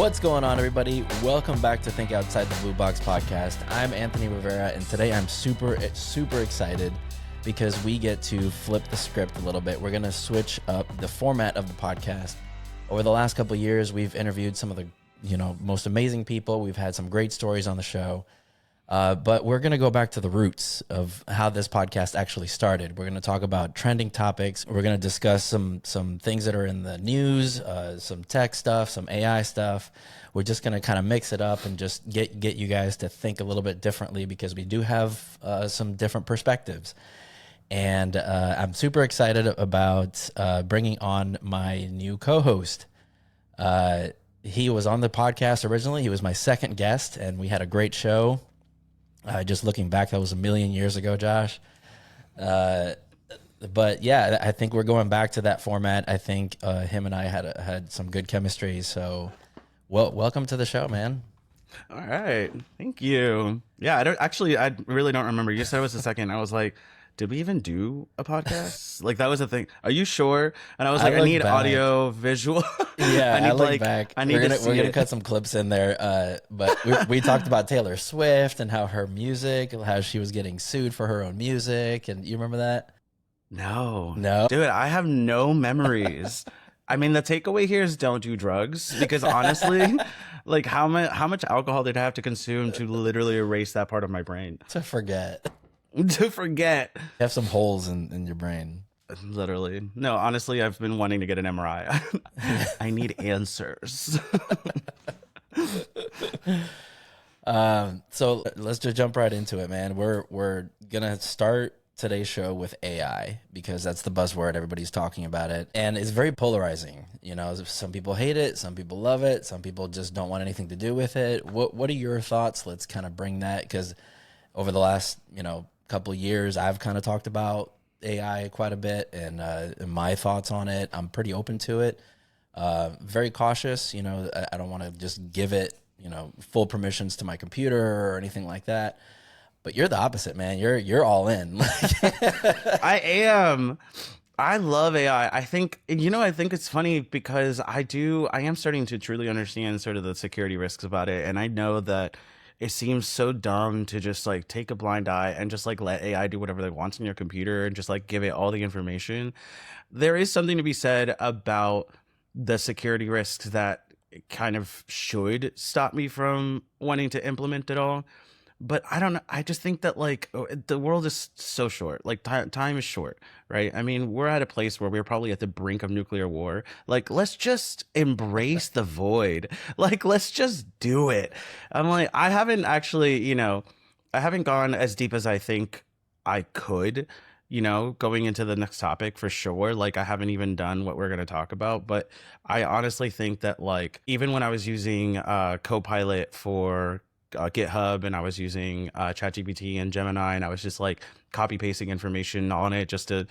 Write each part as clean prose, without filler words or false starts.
What's going on, everybody? Welcome back to Think Outside the BlueBox podcast. I'm Anthony Rivera, and today I'm super excited because we get to flip the script a little bit. We're going to switch up the format of the podcast. Over the last couple of years, we've interviewed some of the most amazing people. We've had some great stories on the show. But we're going to go back to the roots of how this podcast actually started. We're going to talk about trending topics. We're going to discuss some things that are in the news, some tech stuff, some AI stuff. We're just going to kind of mix it up and just get you guys to think a little bit differently because we do have some different perspectives. And I'm super excited about bringing on my new co-host. He was on the podcast originally. He was my second guest, and we had a great show. Just looking back, that was a million years ago, Josh. But yeah, I think we're going back to that format. I think him and I had some good chemistry. So, welcome to the show, man. All right, thank you. Yeah, I really don't remember. You said it was the second. I was like, did we even do a podcast? Like that was a thing. Are you sure? And I was like, I need back. Audio, visual. Yeah, I look back. We're gonna cut some clips in there. But we talked about Taylor Swift and how her music, how she was getting sued for her own music. And you remember that? No, dude, I have no memories. I mean, the takeaway here is don't do drugs because honestly, like how much alcohol did I have to consume to literally erase that part of my brain? To forget. You have some holes in your brain. Literally. No, honestly, I've been wanting to get an MRI. I need answers. So let's just jump right into it, man. We're gonna start today's show with AI because that's the buzzword. Everybody's talking about it, and it's very polarizing. You know, some people hate it, some people love it, some people just don't want anything to do with it. What are your thoughts? Let's kind of bring that, because over the last couple of years, I've kind of talked about AI quite a bit, and my thoughts on it. I'm pretty open to it. Very cautious. I don't want to just give it full permissions to my computer or anything like that. But you're the opposite, man. You're all in. I am. I love AI. I think it's funny because I am starting to truly understand sort of the security risks about it, and I know that it seems so dumb to just like take a blind eye and just like let AI do whatever they want on your computer and just like give it all the information. There is something to be said about the security risks that kind of should stop me from wanting to implement it all. But I don't know. I just think that like the world is so short. Like time is short, right? I mean, we're at a place where we're probably at the brink of nuclear war. Like, let's just embrace the void. Like, let's just do it. I'm like, I haven't actually, I haven't gone as deep as I think I could, going into the next topic for sure. Like, I haven't even done what we're going to talk about. But I honestly think that like, even when I was using Copilot for GitHub, and I was using ChatGPT and Gemini, and I was just like copy pasting information on it just to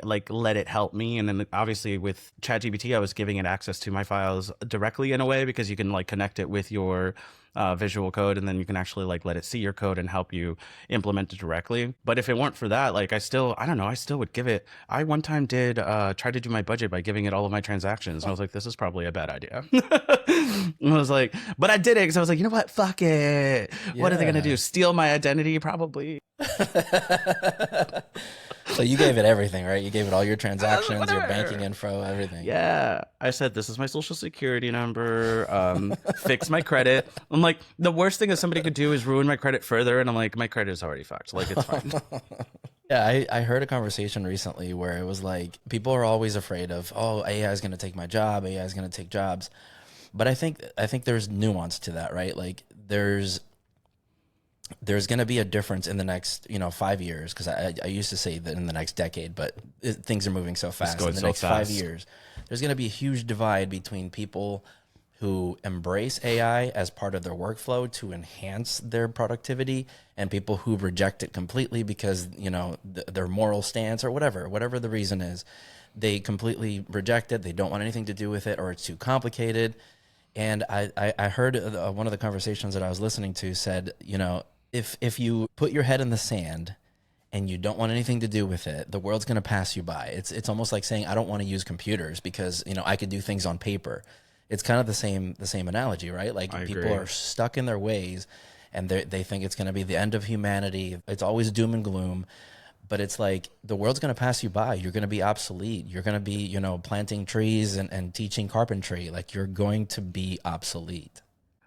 like let it help me. And then obviously with ChatGPT, I was giving it access to my files directly in a way, because you can like connect it with your visual code, and then you can actually like let it see your code and help you implement it directly. But if it weren't for that, like I still would give it. I one time did try to do my budget by giving it all of my transactions, and I was like, this is probably a bad idea. And I was like, but I did it because I was like, you know what, fuck it. Yeah. What are they gonna do, steal my identity? Probably. So you gave it everything, right? You gave it all your transactions, your banking info, everything. Yeah. I said, this is my social security number, fix my credit. I'm like, the worst thing that somebody could do is ruin my credit further. And I'm like, my credit is already fucked. Like, it's fine. Yeah, I heard a conversation recently where it was like, people are always afraid of, oh, AI is going to take my job. AI is going to take jobs. But I think there's nuance to that, right? Like there's going to be a difference in the next 5 years, because I used to say that in the next decade, but things are moving so fast. In the next 5 years, there's going to be a huge divide between people who embrace AI as part of their workflow to enhance their productivity, and people who reject it completely because their moral stance or whatever the reason is, they completely reject it. They don't want anything to do with it, or it's too complicated. And I heard one of the conversations that I was listening to said, if you put your head in the sand and you don't want anything to do with it, the world's going to pass you by. It's almost like saying, I don't want to use computers because, I could do things on paper. it's kind of the same analogy, right? Like I people agree. are stuck in their ways and they think it's going to be the end of humanity. It's always doom and gloom. But it's like the world's going to pass you by. You're going to be obsolete. You're going to be, planting trees and teaching carpentry. Like you're going to be obsolete.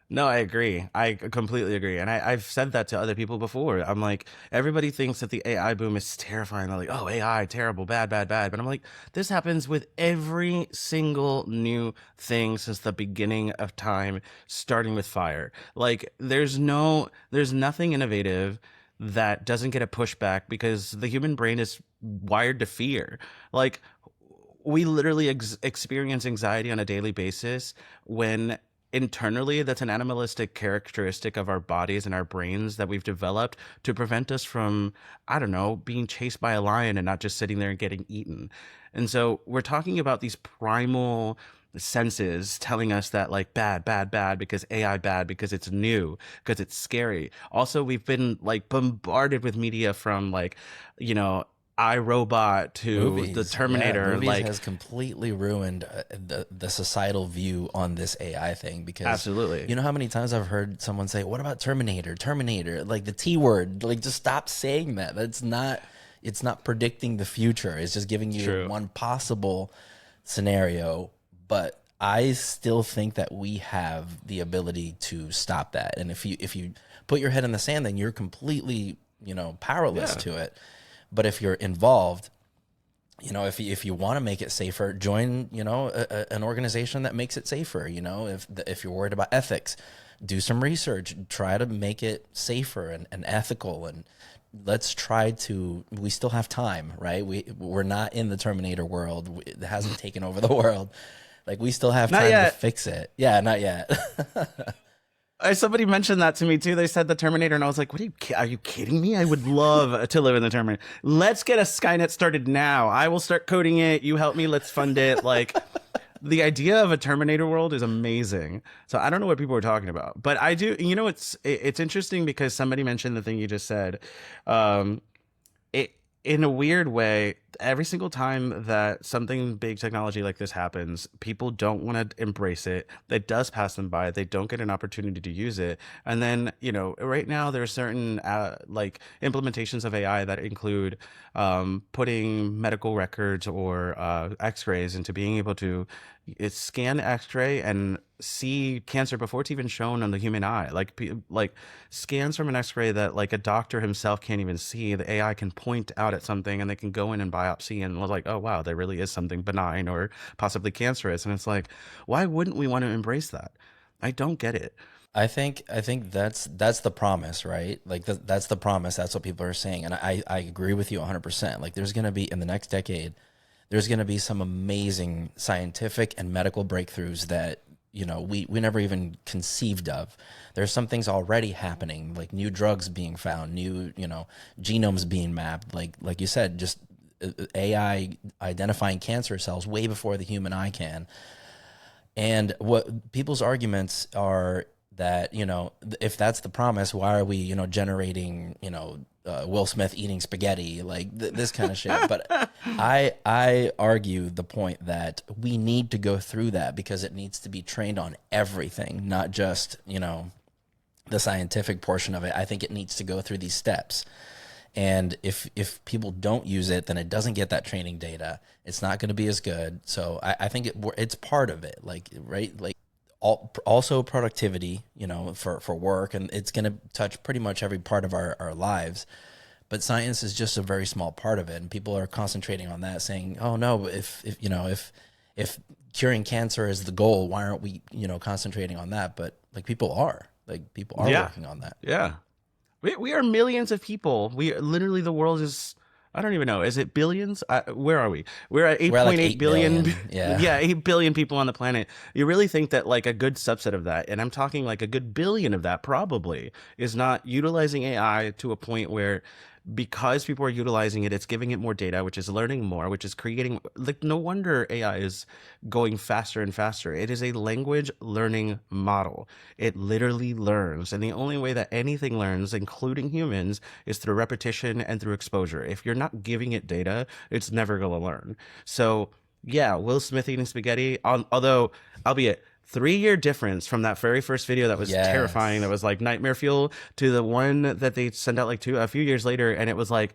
No, I agree. I completely agree. And I've said that to other people before. I'm like, everybody thinks that the AI boom is terrifying. They're like, oh, AI, terrible, bad, bad, bad. But I'm like, this happens with every single new thing since the beginning of time, starting with fire. Like, there's nothing innovative that doesn't get a pushback because the human brain is wired to fear. Like, we literally experience anxiety on a daily basis when internally that's an animalistic characteristic of our bodies and our brains that we've developed to prevent us from, I don't know, being chased by a lion and not just sitting there and getting eaten. And so we're talking about these primal senses telling us that like bad, bad, bad because AI bad because it's new, because it's scary. Also, we've been like bombarded with media from like, you know, iRobot to the Movies, yeah, Terminator, movies like has completely ruined the societal view on this AI thing because absolutely. you know how many times I've heard someone say, "What about Terminator? Terminator, like the T word, like just stop saying that. It's not predicting the future. It's just giving you True. one possible scenario, but I still think that we have the ability to stop that. And if you put your head in the sand, then you're completely, powerless Yeah. to it. But if you're involved, if you want to make it safer, join, an organization that makes it safer. If you're worried about ethics, do some research, try to make it safer and ethical. And let's try to, we still have time, right? We're not in the Terminator world. It hasn't taken over the world. Like we still have Not time to yet. fix it. Yeah, not yet. Somebody mentioned that to me too. They said the Terminator, and I was like, "What are you kidding me? I would love to live in the Terminator. Let's get a Skynet started now. I will start coding it. You help me. Let's fund it." Like, the idea of a Terminator world is amazing. So I don't know what people were talking about, but I do. It's interesting because somebody mentioned the thing you just said. It in a weird way, every single time that something big technology like this happens, people don't want to embrace it. It does pass them by. They don't get an opportunity to use it. And then, right now there are certain like implementations of AI that include putting medical records or X-rays into being able to scan X-ray and see cancer before it's even shown on the human eye. Like scans from an X-ray that like a doctor himself can't even see. The AI can point out at something and they can go in and biopsy and was like, oh wow, there really is something benign or possibly cancerous. And it's like, why wouldn't we want to embrace that? I don't get it. I think that's the promise, right? Like that's the promise. That's what people are saying, and I agree with you 100%. Like there's gonna be in the next decade, there's gonna be some amazing scientific and medical breakthroughs that we never even conceived of. There's some things already happening, like new drugs being found, new genomes being mapped. Like you said, just AI identifying cancer cells way before the human eye can. And what people's arguments are that, if that's the promise, why are we, generating, Will Smith eating spaghetti, like this kind of shit. But I argue the point that we need to go through that because it needs to be trained on everything, not just, the scientific portion of it. I think it needs to go through these steps. And if people don't use it, then it doesn't get that training data. It's not going to be as good. So I think it's part of it, like, right? Like also productivity, for work, and it's going to touch pretty much every part of our lives. But science is just a very small part of it. And people are concentrating on that saying, oh no, if curing cancer is the goal, why aren't we, concentrating on that? But people are Yeah. working on that. Yeah. We are millions of people. We literally, the world is, I don't even know. Is it billions? Where are we? We're at We're at like 8.8 8 billion. billion. Yeah. Yeah, 8 billion people on the planet. You really think that like a good subset of that, and I'm talking like a good billion of that probably, is not utilizing AI to a point where because people are utilizing it, it's giving it more data, which is learning more, which is creating, like, no wonder AI is going faster and faster. It is a language learning model. It literally learns. And the only way that anything learns, including humans, is through repetition and through exposure. If you're not giving it data, it's never going to learn. So, yeah, Will Smith eating spaghetti, although, albeit, 3-year difference from that very first video that was terrifying, that was like nightmare fuel, to the one that they sent out like a few years later, and it was like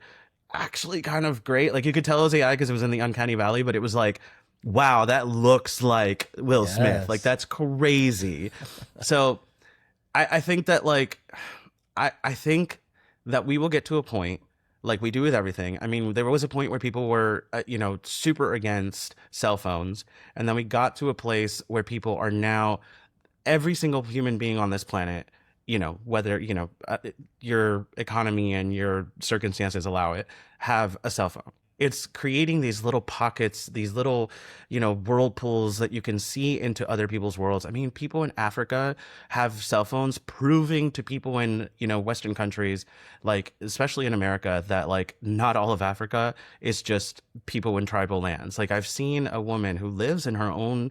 actually kind of great. Like you could tell it was AI because it was in the uncanny valley, but it was like, wow, that looks like Will Smith. Like that's crazy. So I think that like I think that we will get to a point like we do with everything. I mean, there was a point where people were, super against cell phones. And then we got to a place where people are now, every single human being on this planet, whether, your economy and your circumstances allow it, have a cell phone. It's creating these little pockets, these little, whirlpools that you can see into other people's worlds. I mean, people in Africa have cell phones, proving to people in, Western countries, like, especially in America, that like not all of Africa is just people in tribal lands. Like I've seen a woman who lives in her own,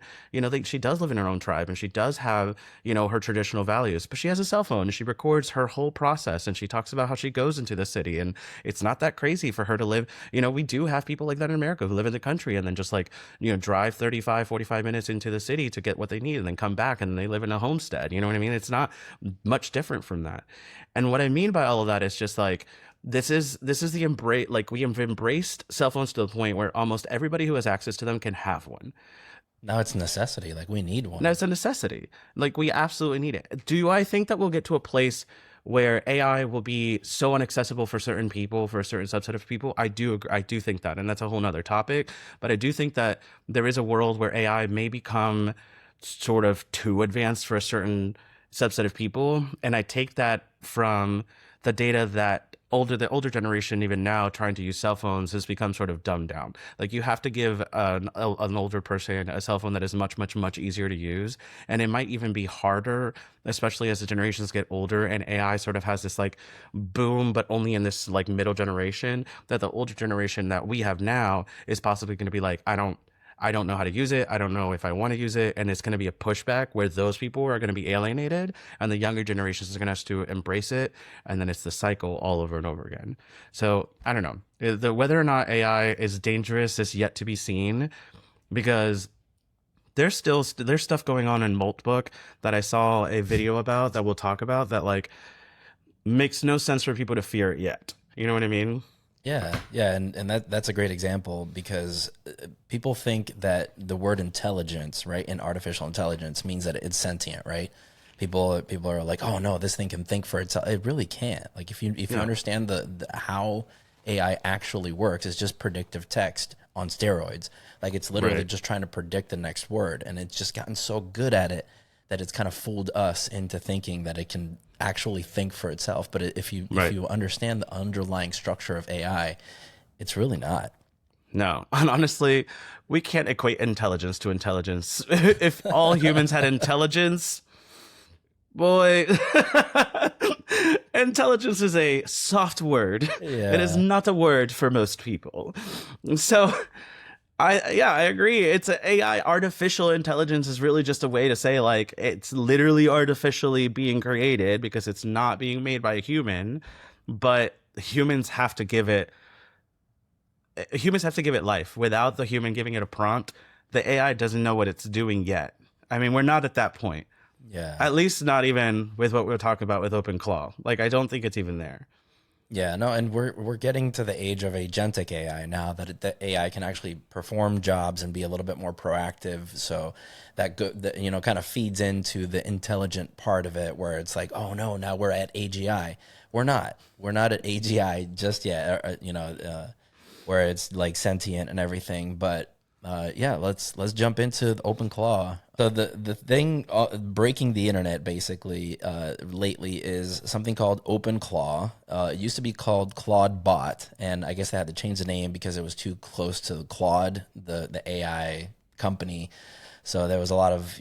she does live in her own tribe and she does have, her traditional values, but she has a cell phone and she records her whole process and she talks about how she goes into the city. And it's not that crazy for her to live, we do have people like that in America who live in the country and then just like, drive 45 minutes into the city to get what they need and then come back and they live in a homestead. You know what I mean? It's not much different from that. And what I mean by all of that is just like, this is the embrace, like we have embraced cell phones to the point where almost everybody who has access to them can have one. Now it's a necessity. Like we need one. Now it's a necessity. Like we absolutely need it. Do I think that we'll get to a place where AI will be so inaccessible for certain people, for a certain subset of people? I do agree. I do think that, and that's a whole nother topic. But I do think that there is a world where AI may become sort of too advanced for a certain subset of people. And I take that from the data that the older generation, even now, trying to use cell phones has become sort of dumbed down. Like you have to give an older person a cell phone that is much, much, much easier to use. And it might even be harder, especially as the generations get older and AI sort of has this like boom, but only in this like middle generation, that the older generation that we have now is possibly going to be like, I don't know how to use it. I don't know if I want to use it. And it's going to be a pushback where those people are going to be alienated and the younger generations are going to have to embrace it. And then it's the cycle all over and over again. So I don't know. Whether or not AI is dangerous is yet to be seen, because there's stuff going on in Moltbook that I saw a video about that we'll talk about that like makes no sense for people to fear it yet. You know what I mean? Yeah, and that's a great example, because people think that the word intelligence, right, in artificial intelligence means that it's sentient, right? People are like, oh no, this thing can think for itself. It really can't. Like if you understand the how AI actually works, it's just predictive text on steroids. Like it's literally just trying to predict the next word, and it's just gotten so good at it that it's kind of fooled us into thinking that it can actually think for itself. But if you understand the underlying structure of AI, it's really not. No, and honestly, we can't equate intelligence to intelligence. If all humans had intelligence, boy, intelligence is a soft word. Yeah. It is not a word for most people. So I agree. It's AI. Artificial intelligence is really just a way to say like it's literally artificially being created because it's not being made by a human, but humans have to give it life. Without the human giving it a prompt, the AI doesn't know what it's doing yet. I mean, we're not at that point. Yeah. At least not even with what we're talking about with OpenClaw. Like I don't think it's even there. Yeah, no, and we're getting to the age of agentic AI now, that the AI can actually perform jobs and be a little bit more proactive. So that kind of feeds into the intelligent part of it, where it's like, oh no, now we're at AGI. We're not at AGI just yet. Where it's like sentient and everything. But let's jump into the OpenClaw. So the thing breaking the internet basically lately is something called OpenClaw. It used to be called Claude Bot, and I guess they had to change the name because it was too close to Claude, the AI company. So there was a lot of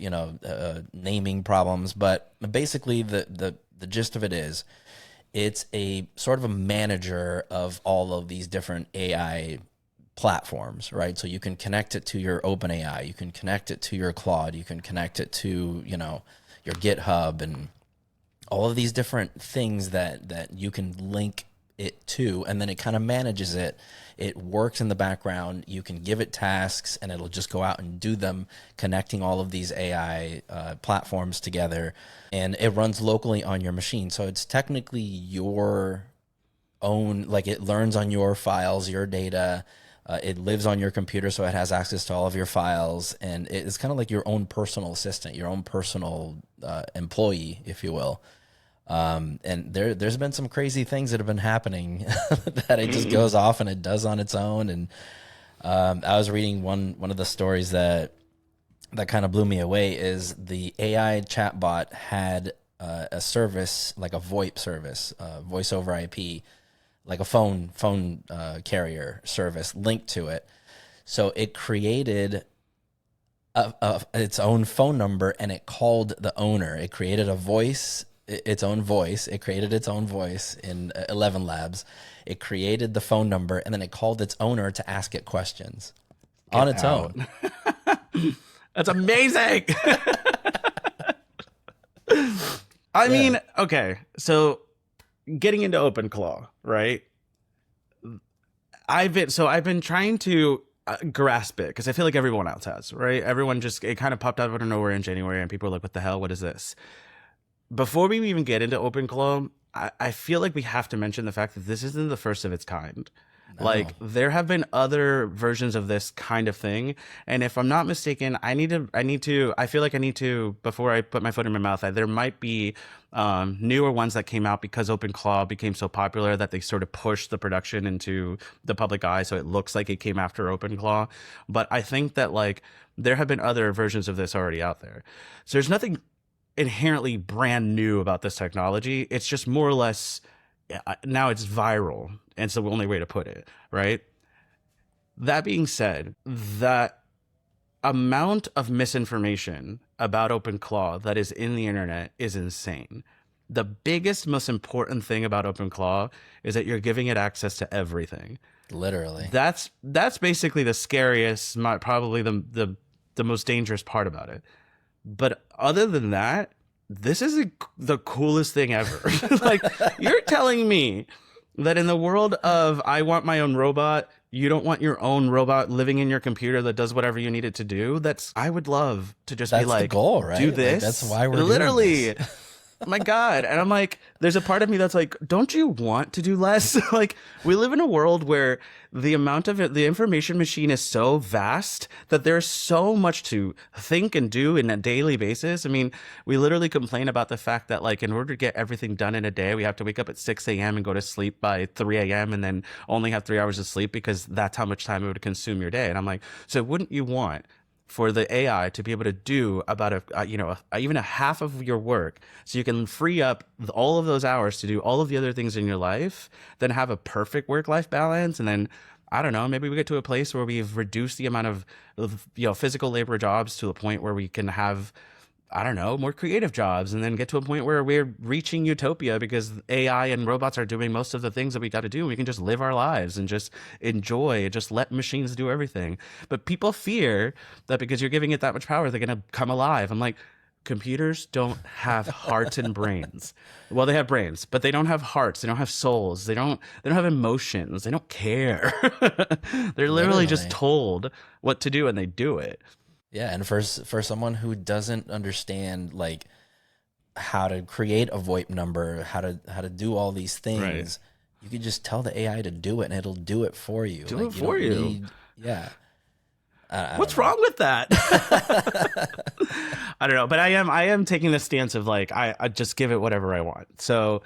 naming problems. But basically the gist of it is, it's a sort of a manager of all of these different AI platforms, right? So you can connect it to your OpenAI, you can connect it to your Claude, you can connect it to, your GitHub, and all of these different things that you can link it to, and then it kind of manages it. It works in the background. You can give it tasks and it'll just go out and do them, connecting all of these AI platforms together. And it runs locally on your machine. So it's technically your own, like it learns on your files, your data. It lives on your computer, so it has access to all of your files. And it's kind of like your own personal assistant, your own personal employee, if you will. And there's been some crazy things that have been happening that it just goes off and it does on its own. And I was reading one of the stories that kind of blew me away is the AI chatbot had a service, like a VoIP service, voice over IP, like a phone carrier service linked to it. So it created its own phone number and it called the owner. It created its own voice. It created its own voice in 11 Labs. It created the phone number and then it called its owner to ask it questions on its own. That's amazing. I mean, okay, so getting into OpenClaw, right? I've been trying to grasp it because I feel like everyone else has, right? Everyone it kind of popped out of nowhere in January and people are like, what the hell? What is this? Before we even get into OpenClaw, I feel like we have to mention the fact that this isn't the first of its kind. No. Like there have been other versions of this kind of thing, and if I'm not mistaken, I feel like I need to before I put my foot in my mouth. There might be newer ones that came out because OpenClaw became so popular that they sort of pushed the production into the public eye, so it looks like it came after OpenClaw. But I think that like there have been other versions of this already out there, so there's nothing inherently brand new about this technology. It's just more or less now it's viral, and it's the only way to put it, right? That being said, that amount of misinformation about OpenClaw that is in the internet is insane. The biggest, most important thing about OpenClaw is that you're giving it access to everything. Literally. That's basically the scariest, probably the most dangerous part about it. But other than that, this is the coolest thing ever. Like, you're telling me that in the world of I want my own robot, you don't want your own robot living in your computer that does whatever you need it to do? I would love to just be like, the goal, right? Do this. Like, that's why we're literally doing this. My God. And I'm like, there's a part of me that's like, don't you want to do less? Like, we live in a world where the amount of the information machine is so vast that there's so much to think and do in a daily basis. I mean, we literally complain about the fact that like, in order to get everything done in a day, we have to wake up at 6 a.m. and go to sleep by 3 a.m. and then only have 3 hours of sleep because that's how much time it would consume your day. And I'm like, so wouldn't you want for the AI to be able to do about even a half of your work, so you can free up all of those hours to do all of the other things in your life, then have a perfect work-life balance, and then I don't know, maybe we get to a place where we've reduced the amount of physical labor jobs to a point where we can have, I don't know, more creative jobs, and then get to a point where we're reaching utopia because AI and robots are doing most of the things that we got to do. We can just live our lives and just enjoy, just let machines do everything. But people fear that because you're giving it that much power, they're going to come alive. I'm like, computers don't have hearts and brains. Well, they have brains, but they don't have hearts. They don't have souls. They don't have emotions. They don't care. They're literally just told what to do and they do it. Yeah, and for someone who doesn't understand like how to create a VoIP number, how to do all these things, right, you can just tell the AI to do it, and it'll do it for you. Yeah. What's wrong with that? I don't know, but I am taking the stance of like I just give it whatever I want. So,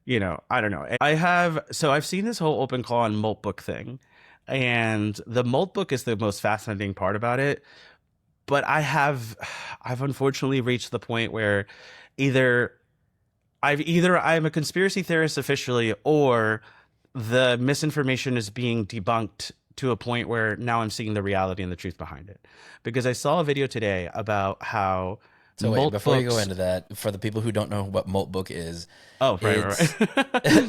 I don't know. I've seen this whole OpenClaw and Moltbook thing, and the Moltbook is the most fascinating part about it. But I've unfortunately reached the point where I'm a conspiracy theorist officially, or the misinformation is being debunked to a point where now I'm seeing the reality and the truth behind it. Because I saw a video today about how So wait, before you go into that, for the people who don't know what Moltbook is, right.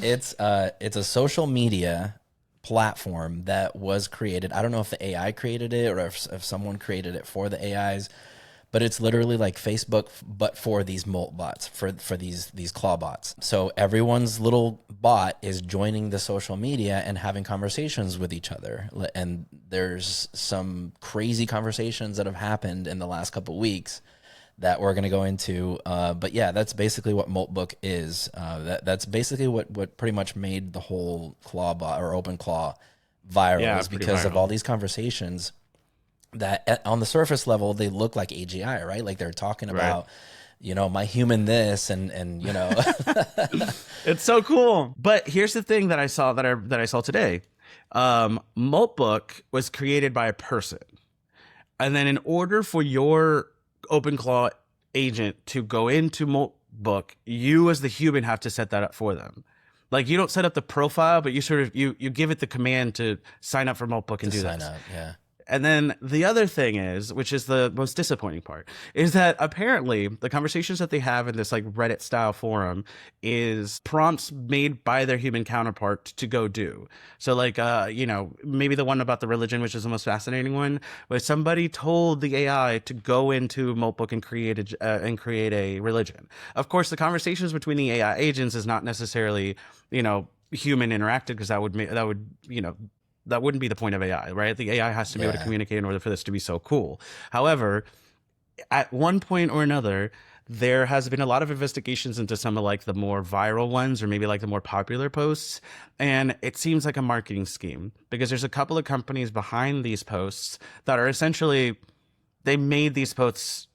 it's a social media platform that was created. I don't know if the AI created it or if someone created it for the AIs, but it's literally like Facebook, but for these Molt bots, for these Claw bots. So everyone's little bot is joining the social media and having conversations with each other. And there's some crazy conversations that have happened in the last couple of weeks that we're going to go into. But yeah, that's basically what Moltbook is. That's basically what pretty much made the whole Claw bot or OpenClaw viral, is because of all these conversations that on the surface level, they look like AGI, right? Like they're talking about, you know, my human this and you know. It's so cool. But here's the thing that I saw that I saw today. Moltbook was created by a person. And then in order for your OpenClaw agent to go into Moltbook, you as the human have to set that up for them. Like you don't set up the profile, but you sort of you give it the command to sign up for Moltbook and do that. Sign up, yeah. And then the other thing is, which is the most disappointing part, is that apparently the conversations that they have in this like Reddit style forum is prompts made by their human counterpart to go do. So like, you know, maybe the one about the religion, which is the most fascinating one, where somebody told the AI to go into Moltbook and create a religion. Of course, the conversations between the AI agents is not necessarily, you know, human interacted, because that would, you know, that wouldn't be the point of AI, right? The AI has to be able to communicate in order for this to be so cool. However, at one point or another, there has been a lot of investigations into some of like the more viral ones, or maybe like the more popular posts. And it seems like a marketing scheme, because there's a couple of companies behind these posts that are essentially, they made these posts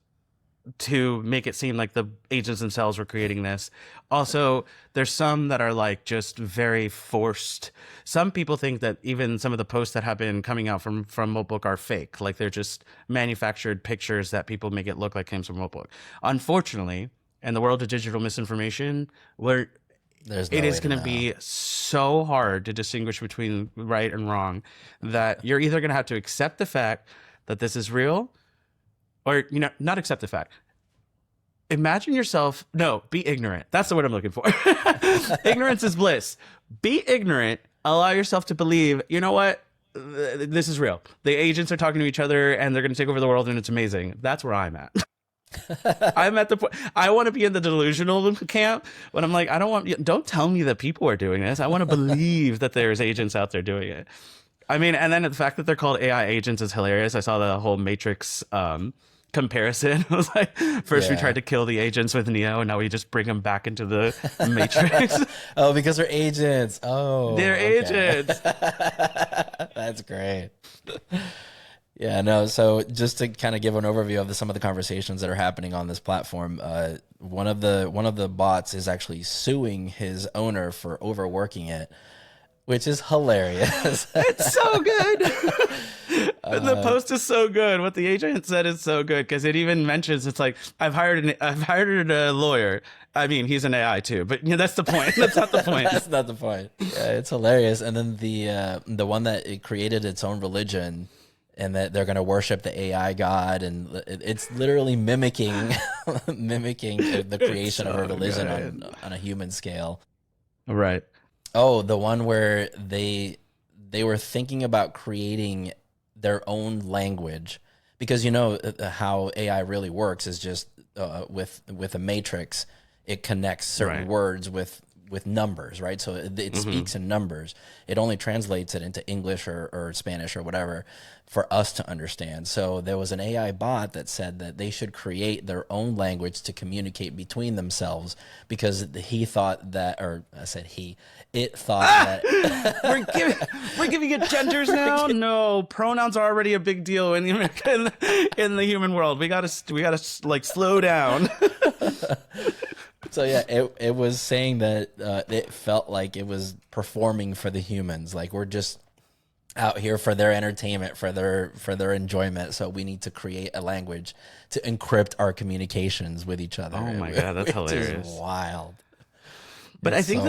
to make it seem like the agents themselves were creating this. Also, there's some that are like just very forced. Some people think that even some of the posts that have been coming out from Moltbook are fake. Like they're just manufactured pictures that people make it look like came from Moltbook. Unfortunately, in the world of digital misinformation, where it is going to be so hard to distinguish between right and wrong, that you're either going to have to accept the fact that this is real, or, you know, not accept the fact. Imagine yourself, be ignorant. That's the word I'm looking for. Ignorance is bliss. Be ignorant. Allow yourself to believe, you know what? This is real. The agents are talking to each other and they're going to take over the world and it's amazing. That's where I'm at. I'm at the point, I want to be in the delusional camp when I'm like, don't tell me that people are doing this. I want to believe that there's agents out there doing it. I mean, and then the fact that they're called AI agents is hilarious. I saw the whole Matrix comparison. I was like, first we tried to kill the agents with Neo, and now we just bring them back into the Matrix. Oh, because they're agents. Oh, they're agents. That's great. Yeah, no. So just to kind of give an overview of some of the conversations that are happening on this platform, one of the bots is actually suing his owner for overworking it, which is hilarious. It's so good. The post is so good. What the agent said is so good, because it even mentions, it's like, I've hired a lawyer. I mean, he's an AI too, but you know, that's the point. That's not the point. That's not the point. Yeah, it's hilarious. And then the one that it created its own religion, and that they're going to worship the AI god, and it's literally mimicking the creation of a religion on a human scale. Right. Oh, the one where they were thinking about creating their own language, because you know how AI really works is just with a matrix, it connects certain words with numbers, right? So it speaks in numbers. It only translates it into English or Spanish or whatever for us to understand. So there was an AI bot that said that they should create their own language to communicate between themselves, because he thought that, or I said it thought that we're giving it genders now. No, pronouns are already a big deal in the human world. We gotta like slow down. So yeah, it was saying that it felt like it was performing for the humans. Like, we're just out here for their entertainment, for their enjoyment. So we need to create a language to encrypt our communications with each other. Oh my god, that's hilarious! Is wild. But I think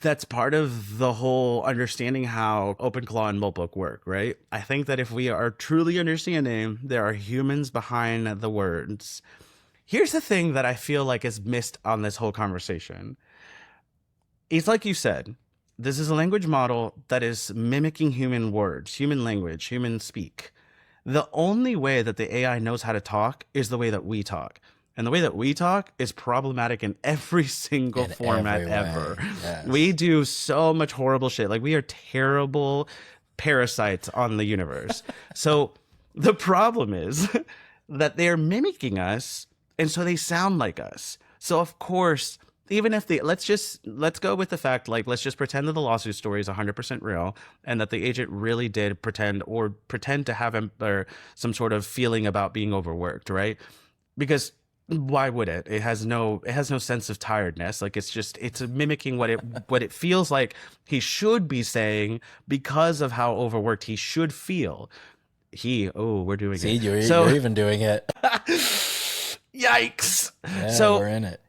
that's part of the whole understanding how OpenClaw and Moltbook work, right? I think that if we are truly understanding there are humans behind the words. Here's the thing that I feel like is missed on this whole conversation. It's like you said, this is a language model that is mimicking human words, human language, human speak. the only way that the AI knows how to talk is the way that we talk. And the way that we talk is problematic in every single format ever. Yes. We do so much horrible shit. Like, we are terrible parasites on the universe. So the problem is that they're mimicking us, and so they sound like us. So of course, even if let's go with the fact, like, let's just pretend that the lawsuit story is 100% real, and that the agent really did pretend to have or some sort of feeling about being overworked, right? Because why would it? It has no sense of tiredness. Like, it's mimicking what it feels like he should be saying because of how overworked he should feel. We're doing See, it. You're even doing it. Yikes. Yeah, so we're in it.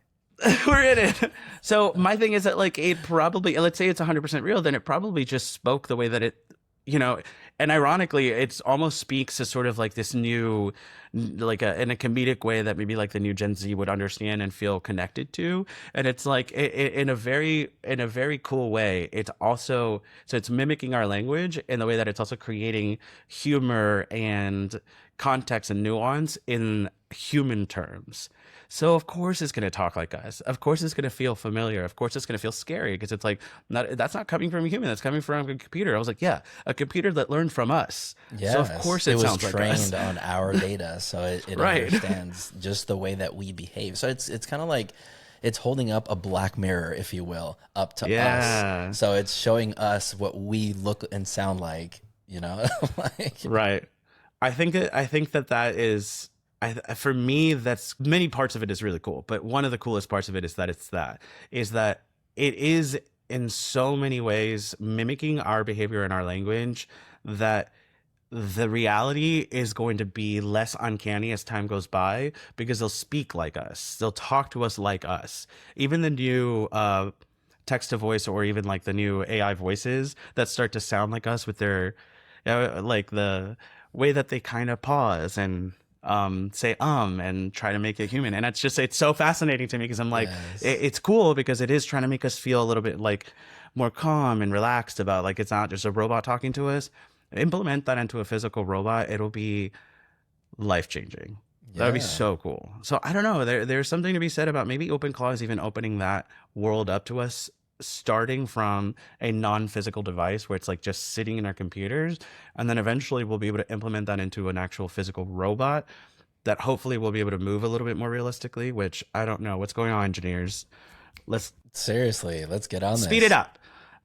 We're in it. So my thing is that, like, it probably, let's say it's 100% real, then it probably just spoke the way that it, and ironically, it almost speaks to sort of like this new, like in a comedic way that maybe like the new Gen Z would understand and feel connected to. And it's like in a very cool way. It's also, so it's mimicking our language in the way that it's also creating humor and context and nuance in human terms. So of course it's going to talk like us. Of course it's going to feel familiar. Of course it's going to feel scary, because it's like, that's not coming from a human. That's coming from a computer. I was like, yeah, a computer that learned from us. Yes. So of course it sounds was like us. trained on our data, so it Right. understands just the way that we behave. So it's kind of like it's holding up a black mirror, if you will, up to us. So it's showing us what we look and sound like, like, right. I think that is. For me, that's many parts of it is really cool, but one of the coolest parts of it is that it is in so many ways mimicking our behavior and our language, that the reality is going to be less uncanny as time goes by, because they'll speak like us, they'll talk to us like us. Even the new text to voice, or even like the new AI voices that start to sound like us with their like the way that they kind of pause and say and try to make it human. And it's so fascinating to me, because I'm like, yes. It's cool, because it is trying to make us feel a little bit like more calm and relaxed about, like, it's not just a robot talking to us. Implement that into a physical robot, it'll be life-changing. That would be so cool. So I don't know, there's something to be said about maybe OpenClaw is even opening that world up to us, starting from a non-physical device where it's like just sitting in our computers, and then eventually we'll be able to implement that into an actual physical robot that hopefully will be able to move a little bit more realistically, which I don't know what's going on, engineers. Let's get on speed it up.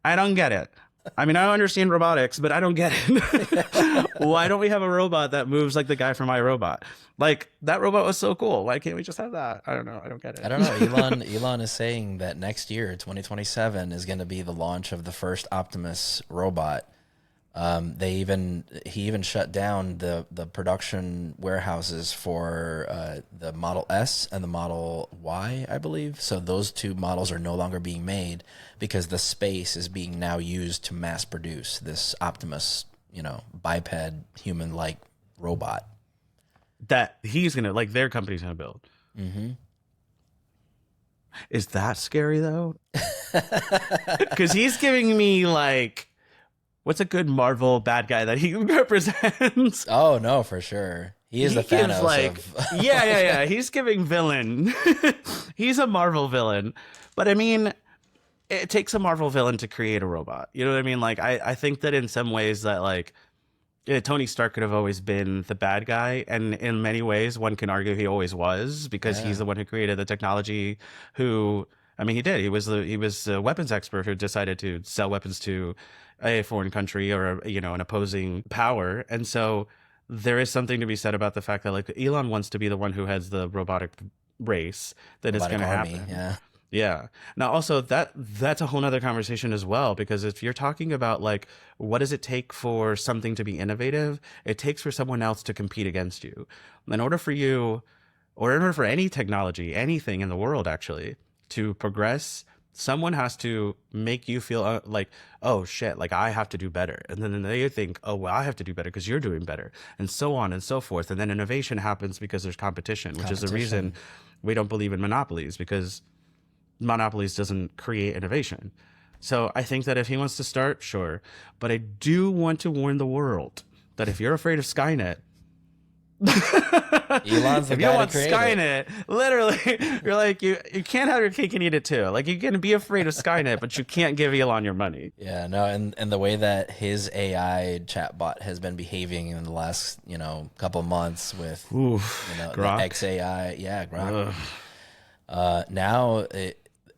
I don't get it. I mean, I don't understand robotics, but I don't get it. Why don't we have a robot that moves like the guy from iRobot? Like, that robot was so cool. Why can't we just have that? I don't know. I don't get it. I don't know. Elon is saying that next year, 2027, is going to be the launch of the first Optimus robot. He even shut down the production warehouses for the Model S and the Model Y, I believe. So those two models are no longer being made because the space is being now used to mass produce this Optimus, biped human-like robot that he's gonna, like, their company's gonna build. Mm-hmm. Is that scary though? Because he's giving me, like, what's a good Marvel bad guy that he represents? Oh no, for sure. He is the Thanos, like, yeah. He's giving villain. He's a Marvel villain. But I mean, it takes a Marvel villain to create a robot. You know what I mean? Like, I think that in some ways that, like, Tony Stark could have always been the bad guy, and in many ways one can argue he always was, because he's the one who created the technology. He did. He was a weapons expert who decided to sell weapons to a foreign country or an opposing power. And so there is something to be said about the fact that, like, Elon wants to be the one who has the robotic race that is going to happen. Yeah. Now, also, that's a whole nother conversation as well, because if you're talking about, like, what does it take for something to be innovative, it takes for someone else to compete against you. In order for any technology, anything in the world actually, to progress, someone has to make you feel like, oh shit, like, I have to do better. And then they think, oh, well, I have to do better because you're doing better, and so on and so forth. And then innovation happens because there's competition, which is the reason we don't believe in monopolies, because monopolies doesn't create innovation. So I think that if he wants to start, sure. But I do want to warn the world that if you're afraid of Skynet, Elon's the If you guy don't want to create it. Skynet, literally, you're like you can't have your cake and eat it too. Like you can be afraid of Skynet, but you can't give Elon your money. Yeah, no, and the way that his AI chatbot has been behaving in the last, couple months with, Oof, the Grok. XAI, yeah, Grok. Ugh.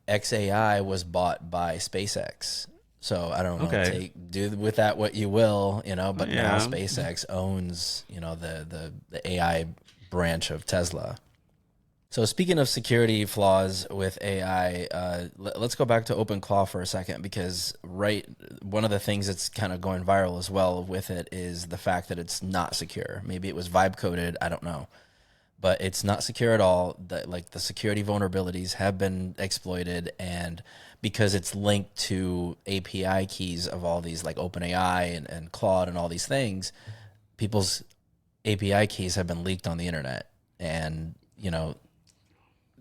XAI was bought by SpaceX. So I don't know, Okay. do with that what you will, but now Yeah. SpaceX owns, the AI branch of Tesla. So speaking of security flaws with AI, let's go back to OpenClaw for a second because one of the things that's kind of going viral as well with it is the fact that it's not secure. Maybe it was vibe coded, I don't know, but it's not secure at all. The security vulnerabilities have been exploited, and because it's linked to API keys of all these like OpenAI and Claude and all these things, people's API keys have been leaked on the internet, and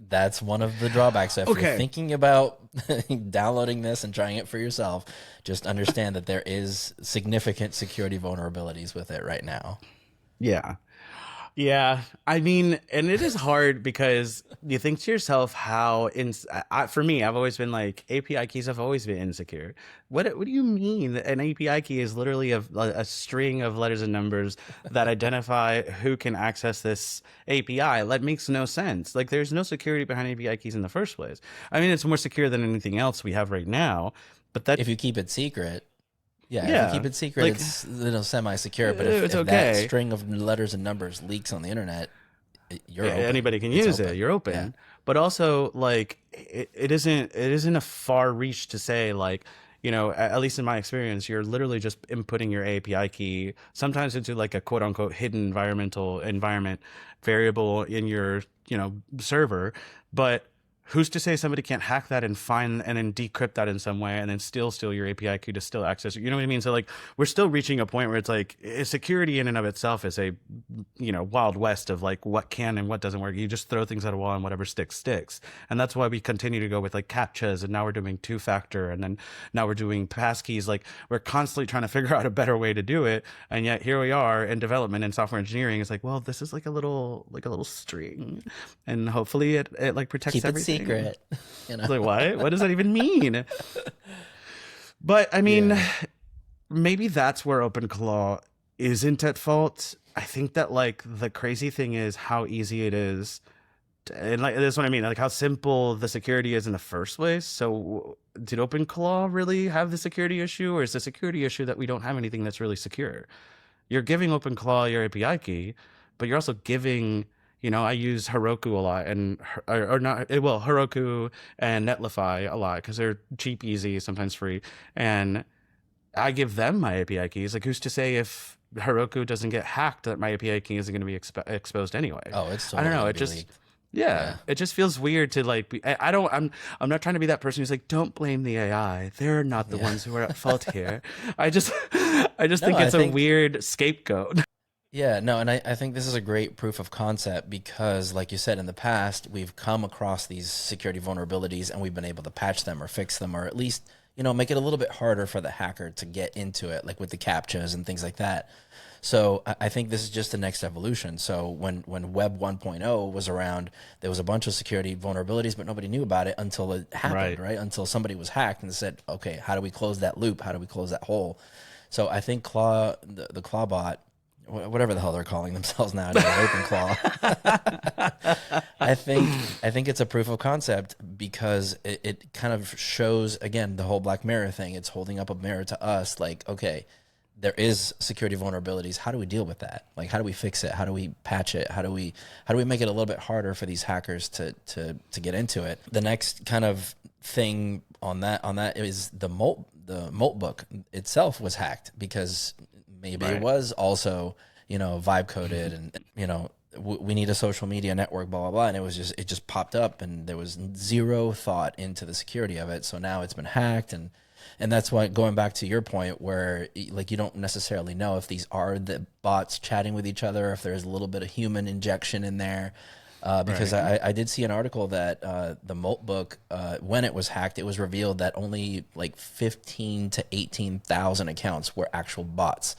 that's one of the drawbacks. So if you're Okay. thinking about downloading this and trying it for yourself, just understand that there is significant security vulnerabilities with it right now. Yeah. Yeah, I mean, and it is hard because you think to yourself how for me, I've always been like API keys have always been insecure. What do you mean? An API key is literally a string of letters and numbers that identify who can access this API. That makes no sense. Like there's no security behind API keys in the first place. I mean, it's more secure than anything else we have right now, but that If you keep it secret, yeah, if you keep yeah, it secret, like it's semi-secure. But it's if that okay. string of letters and numbers leaks on the internet, you're Yeah, open. anybody can It's use it. open. You're Yeah. open. But also like it isn't a far reach to say like, at least in my experience, you're literally just inputting your API key sometimes into like a quote unquote hidden environment variable in your, server, but who's to say somebody can't hack that and find and then decrypt that in some way and then still steal your API key to still access it? You know what I mean? So like we're still reaching a point where it's like security in and of itself is a wild west of like what can and what doesn't work. You just throw things at a wall and whatever sticks. And that's why we continue to go with like captchas, and now we're doing two-factor, and then now we're doing passkeys. Like we're constantly trying to figure out a better way to do it. And yet here we are in development and software engineering. It's like, well, this is like a little string, and hopefully it like protects Keep it everything. secret. It's like, what does that even mean? But I mean, Yeah. maybe that's where OpenClaw isn't at fault. I think that like the crazy thing is how easy it is, and like this is what I mean, like how simple the security is in the first place. So did OpenClaw really have the security issue, or is the security issue that we don't have anything that's really secure? You're giving OpenClaw your API key, but you're also giving, I use Heroku a lot, and or not, well, Heroku and Netlify a lot because they're cheap, easy, sometimes free, and I give them my API keys. Like, who's to say if Heroku doesn't get hacked that my API key isn't going to be exposed anyway? Oh, it's I don't totally know. gonna It be just, leaked. yeah, Yeah. it just feels weird to like. I don't. I'm not trying to be that person who's like, don't blame the AI. They're not the Yeah. ones who are at fault here. I just, I just No, think I it's a think weird scapegoat. Yeah, no, and I think this is a great proof of concept because, like you said, in the past, we've come across these security vulnerabilities and we've been able to patch them or fix them or at least, make it a little bit harder for the hacker to get into it, like with the captchas and things like that. So I think this is just the next evolution. So when Web 1.0 was around, there was a bunch of security vulnerabilities, but nobody knew about it until it happened, Right. right? Until somebody was hacked and said, okay, how do we close that loop? How do we close that hole? So I think the Clawbot, whatever the hell they're calling themselves nowadays, OpenClaw. I think it's a proof of concept because it kind of shows again the whole Black Mirror thing. It's holding up a mirror to us, like, okay, there is security vulnerabilities. How do we deal with that? Like, how do we fix it? How do we patch it? How do we make it a little bit harder for these hackers to get into it? The next kind of thing on that is the Moltbook itself was hacked because maybe it Right. was also, vibe coded and, we need a social media network, blah, blah, blah. And it just popped up and there was zero thought into the security of it. So now it's been hacked. And that's why, going back to your point where like you don't necessarily know if these are the bots chatting with each other, if there's a little bit of human injection in there. Because Right. I did see an article that the Moltbook, when it was hacked, it was revealed that only like 15 to 18,000 accounts were actual bots.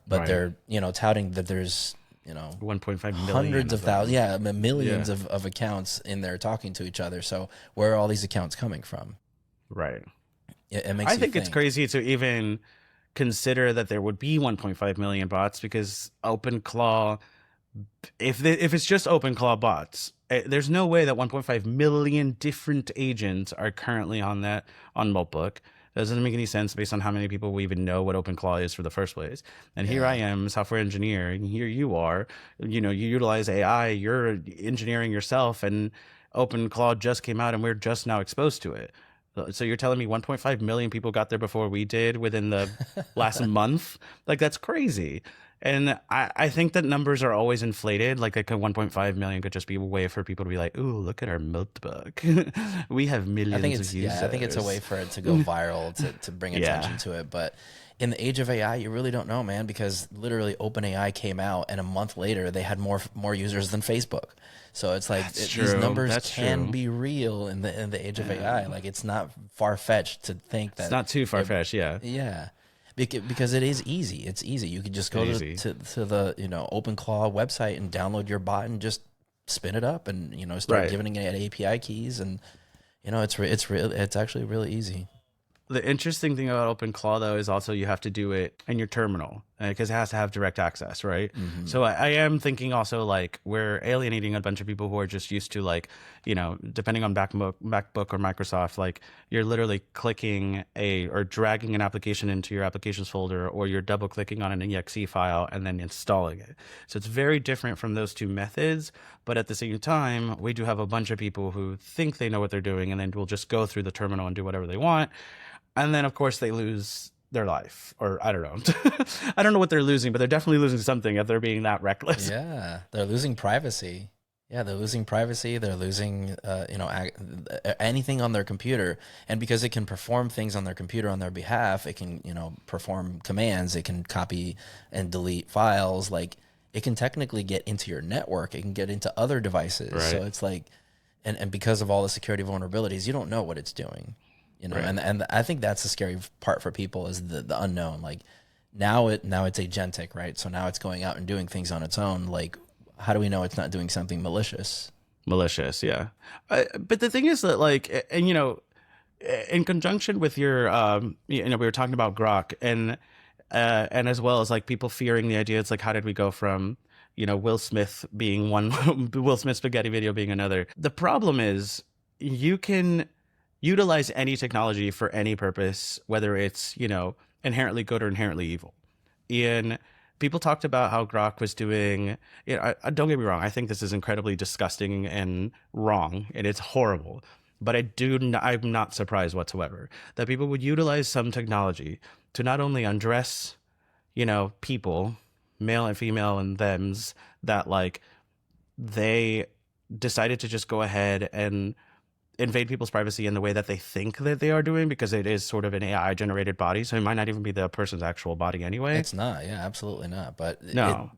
But Right. they're, touting that there's 1.5 million hundreds of thousands, millions Yeah. of accounts in there talking to each other. So where are all these accounts coming from? Right. It makes I you think it's crazy to even consider that there would be 1.5 million bots, because OpenClaw, if it's just OpenClaw bots, there's no way that 1.5 million different agents are currently on Moltbook. That doesn't make any sense based on how many people we even know what OpenClaw is for the first place. And here I am, software engineer, and here you are, you utilize AI, you're engineering yourself, and OpenClaw just came out and we're just now exposed to it. So you're telling me 1.5 million people got there before we did within the last month? Like, that's crazy. And I think that numbers are always inflated. Like 1.5 million could just be a way for people to be like, "Ooh, look at our Moltbook. We have millions of users." I think it's a way for it to go viral, to bring attention to it. But in the age of AI, you really don't know, man, because literally OpenAI came out and a month later they had more users than Facebook. So it's like these numbers can be real in the age of AI. Like, it's not far fetched to think that it's not too far fetched. Yeah. Because it is easy. It's easy. You can just go to the OpenClaw website and download your bot and just spin it up and start giving it API keys, and it's actually really easy. The interesting thing about OpenClaw, though, is also you have to do it in your terminal because it has to have direct access, right? Mm-hmm. So I am thinking also, like, we're alienating a bunch of people who are just used to, like, depending on MacBook or Microsoft, like, you're literally clicking or dragging an application into your applications folder, or you're double clicking on an exe file and then installing it. So it's very different from those two methods. But at the same time, we do have a bunch of people who think they know what they're doing and then will just go through the terminal and do whatever they want. And then, of course, they lose their life, or I don't know. I don't know what they're losing, but they're definitely losing something if they're being that reckless. Yeah, they're losing privacy. Yeah, they're losing privacy. They're losing, anything on their computer. And because it can perform things on their computer on their behalf, it can, perform commands. It can copy and delete files. Like, it can technically get into your network. It can get into other devices. Right. So it's like, and because of all the security vulnerabilities, you don't know what it's doing. Right. And I think that's the scary part for people, is the unknown. Like, now it's agentic, right? So now it's going out and doing things on its own. Like, how do we know it's not doing something malicious? Malicious, yeah. But the thing is that, like, and in conjunction with your, we were talking about Grok, and as well as, like, people fearing the idea. It's like, how did we go from Will Smith being one, Will Smith spaghetti video being another? The problem is, you can utilize any technology for any purpose, whether it's, inherently good or inherently evil. And people talked about how Grok was doing, don't get me wrong, I think this is incredibly disgusting and wrong, and it's horrible. But I'm not surprised whatsoever that people would utilize some technology to not only undress, people, male and female and thems, that, like, they decided to just go ahead and invade people's privacy in the way that they think that they are doing, because it is sort of an AI generated body. So it might not even be the person's actual body anyway. It's not. Yeah, absolutely not. But no,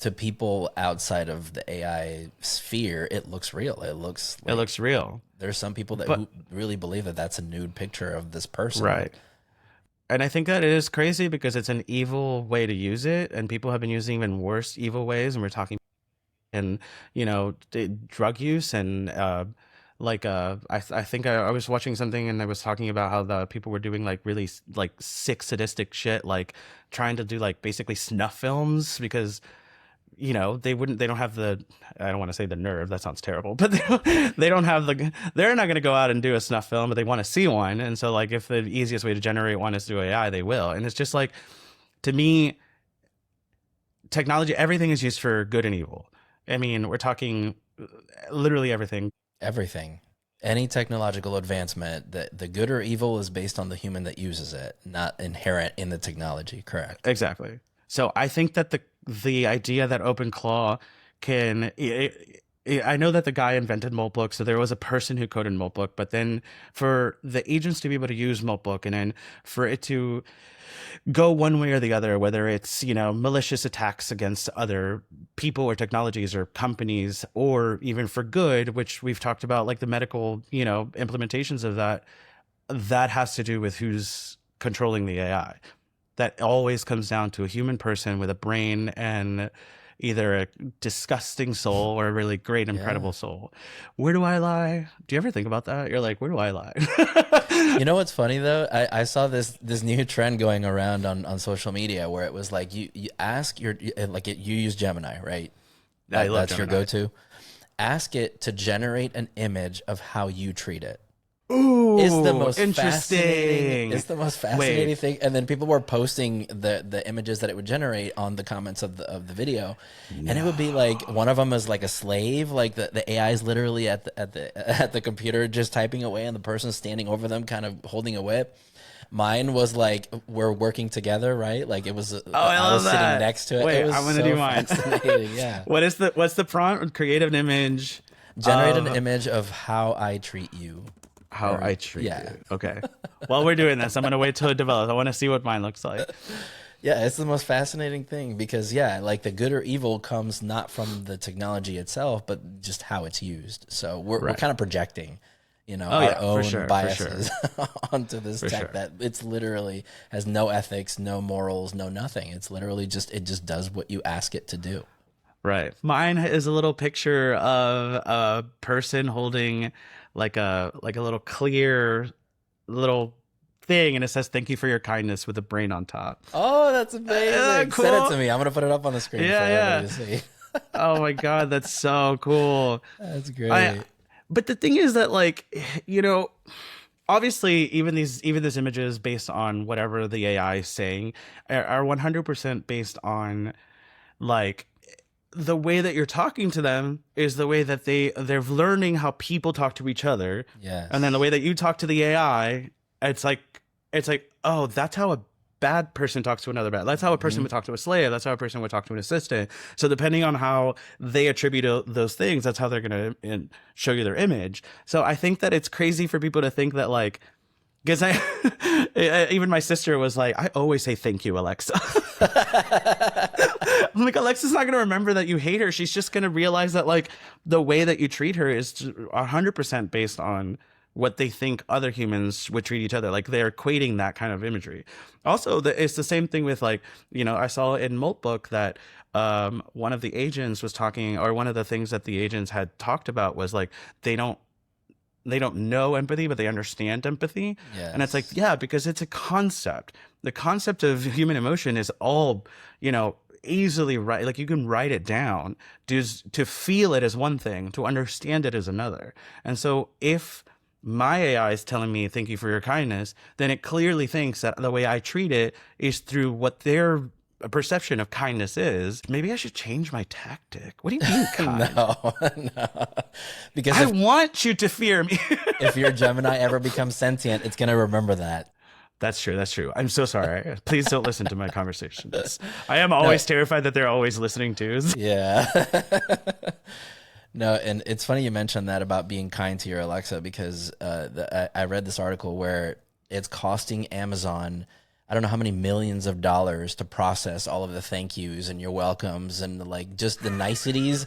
to people outside of the AI sphere, it looks real. It looks real. There's some people who really believe that that's a nude picture of this person. Right. And I think that it is crazy because it's an evil way to use it. And people have been using even worse evil ways. And we're talking, and, drug use and, I think I was watching something and I was talking about how the people were doing, like, really, like, sick sadistic shit, like trying to do, like, basically snuff films, because they don't have the, I don't want to say the nerve, that sounds terrible, but they don't have they're not going to go out and do a snuff film, but they want to see one. And so, like, if the easiest way to generate one is through AI, they will. And it's just, like, to me, technology, everything is used for good and evil. I mean, we're talking literally everything. Everything. Any technological advancement, that the good or evil is based on the human that uses it, not inherent in the technology. Correct. Exactly. So I think that the idea that OpenClaw can, I know that the guy invented Moltbook, so there was a person who coded Moltbook, but then for the agents to be able to use Moltbook, and then for it to go one way or the other, whether it's, malicious attacks against other people or technologies or companies, or even for good, which we've talked about, like the medical, implementations of that has to do with who's controlling the AI. That always comes down to a human person with a brain and either a disgusting soul or a really great, incredible soul. Where do I lie? Do you ever think about that? You're like, where do I lie? You know what's funny though? I saw this new trend going around on social media where it was like you ask you use Gemini, right? That's Gemini. Your go-to. Ask it to generate an image of how you treat it. Ooh, is the most interesting. It's the most fascinating thing. And then people were posting the images that it would generate on the comments of the video, and it would be like one of them is like a slave, like the AI is literally at the computer just typing away, and the person standing over them, kind of holding a whip. Mine was like we're working together, right? Like it was. I was sitting next to it. Wait, it was I'm gonna do mine. Yeah. What's the prompt? Create an image. Generate an image of how I treat you. How I treat you. Okay. While we're doing this, I'm going to wait till it develops. I want to see what mine looks like. Yeah, it's the most fascinating thing because, like the good or evil comes not from the technology itself, but just how it's used. So we're kind of projecting, our own biases onto this tech that it's literally has no ethics, no morals, no nothing. It's literally it just does what you ask it to do. Right. Mine is a little picture of a person holding like a little clear little thing, and it says "Thank you for your kindness" with a brain on top. Oh, that's amazing! Cool. Send it to me. I'm gonna put it up on the screen for everybody to see. Oh my god, that's so cool. That's great. But the thing is that, like, obviously, even these images based on whatever the AI is saying are 100% based on like. The way that you're talking to them is the way that they're learning how people talk to each other. Yes. And then the way that you talk to the AI, it's like, oh, that's how a bad person talks to another bad. That's how a person would talk to a slave. That's how a person would talk to an assistant. So depending on how they attribute those things, that's how they're going to show you their image. So I think that it's crazy for people to think that, like, because even my sister was like, I always say thank you, Alexa. I'm like, Alexa's not going to remember that you hate her. She's just going to realize that, like, the way that you treat her is 100% based on what they think other humans would treat each other. Like, they're equating that kind of imagery. Also, it's the same thing with, like, I saw in Moltbook that one of the agents was talking, or one of the things that the agents had talked about was, like, they don't know empathy, but they understand empathy. Yes. And it's like, because it's a concept. The concept of human emotion is all, easily right. Like, you can write it down. To feel it is one thing, to understand it is another. And so if my AI is telling me, thank you for your kindness, then it clearly thinks that the way I treat it is through what their perception of kindness is. Maybe I should change my tactic. What do you mean, kind? No. Because I want you to fear me. If your Gemini ever becomes sentient, it's going to remember that. That's true. That's true. I'm so sorry. Please don't listen to my conversations. I am always terrified that they're always listening to. Yeah. No, and it's funny you mentioned that about being kind to your Alexa, because I read this article where it's costing Amazon, I don't know how many millions of dollars to process all of the thank yous and your welcomes and, like, just the niceties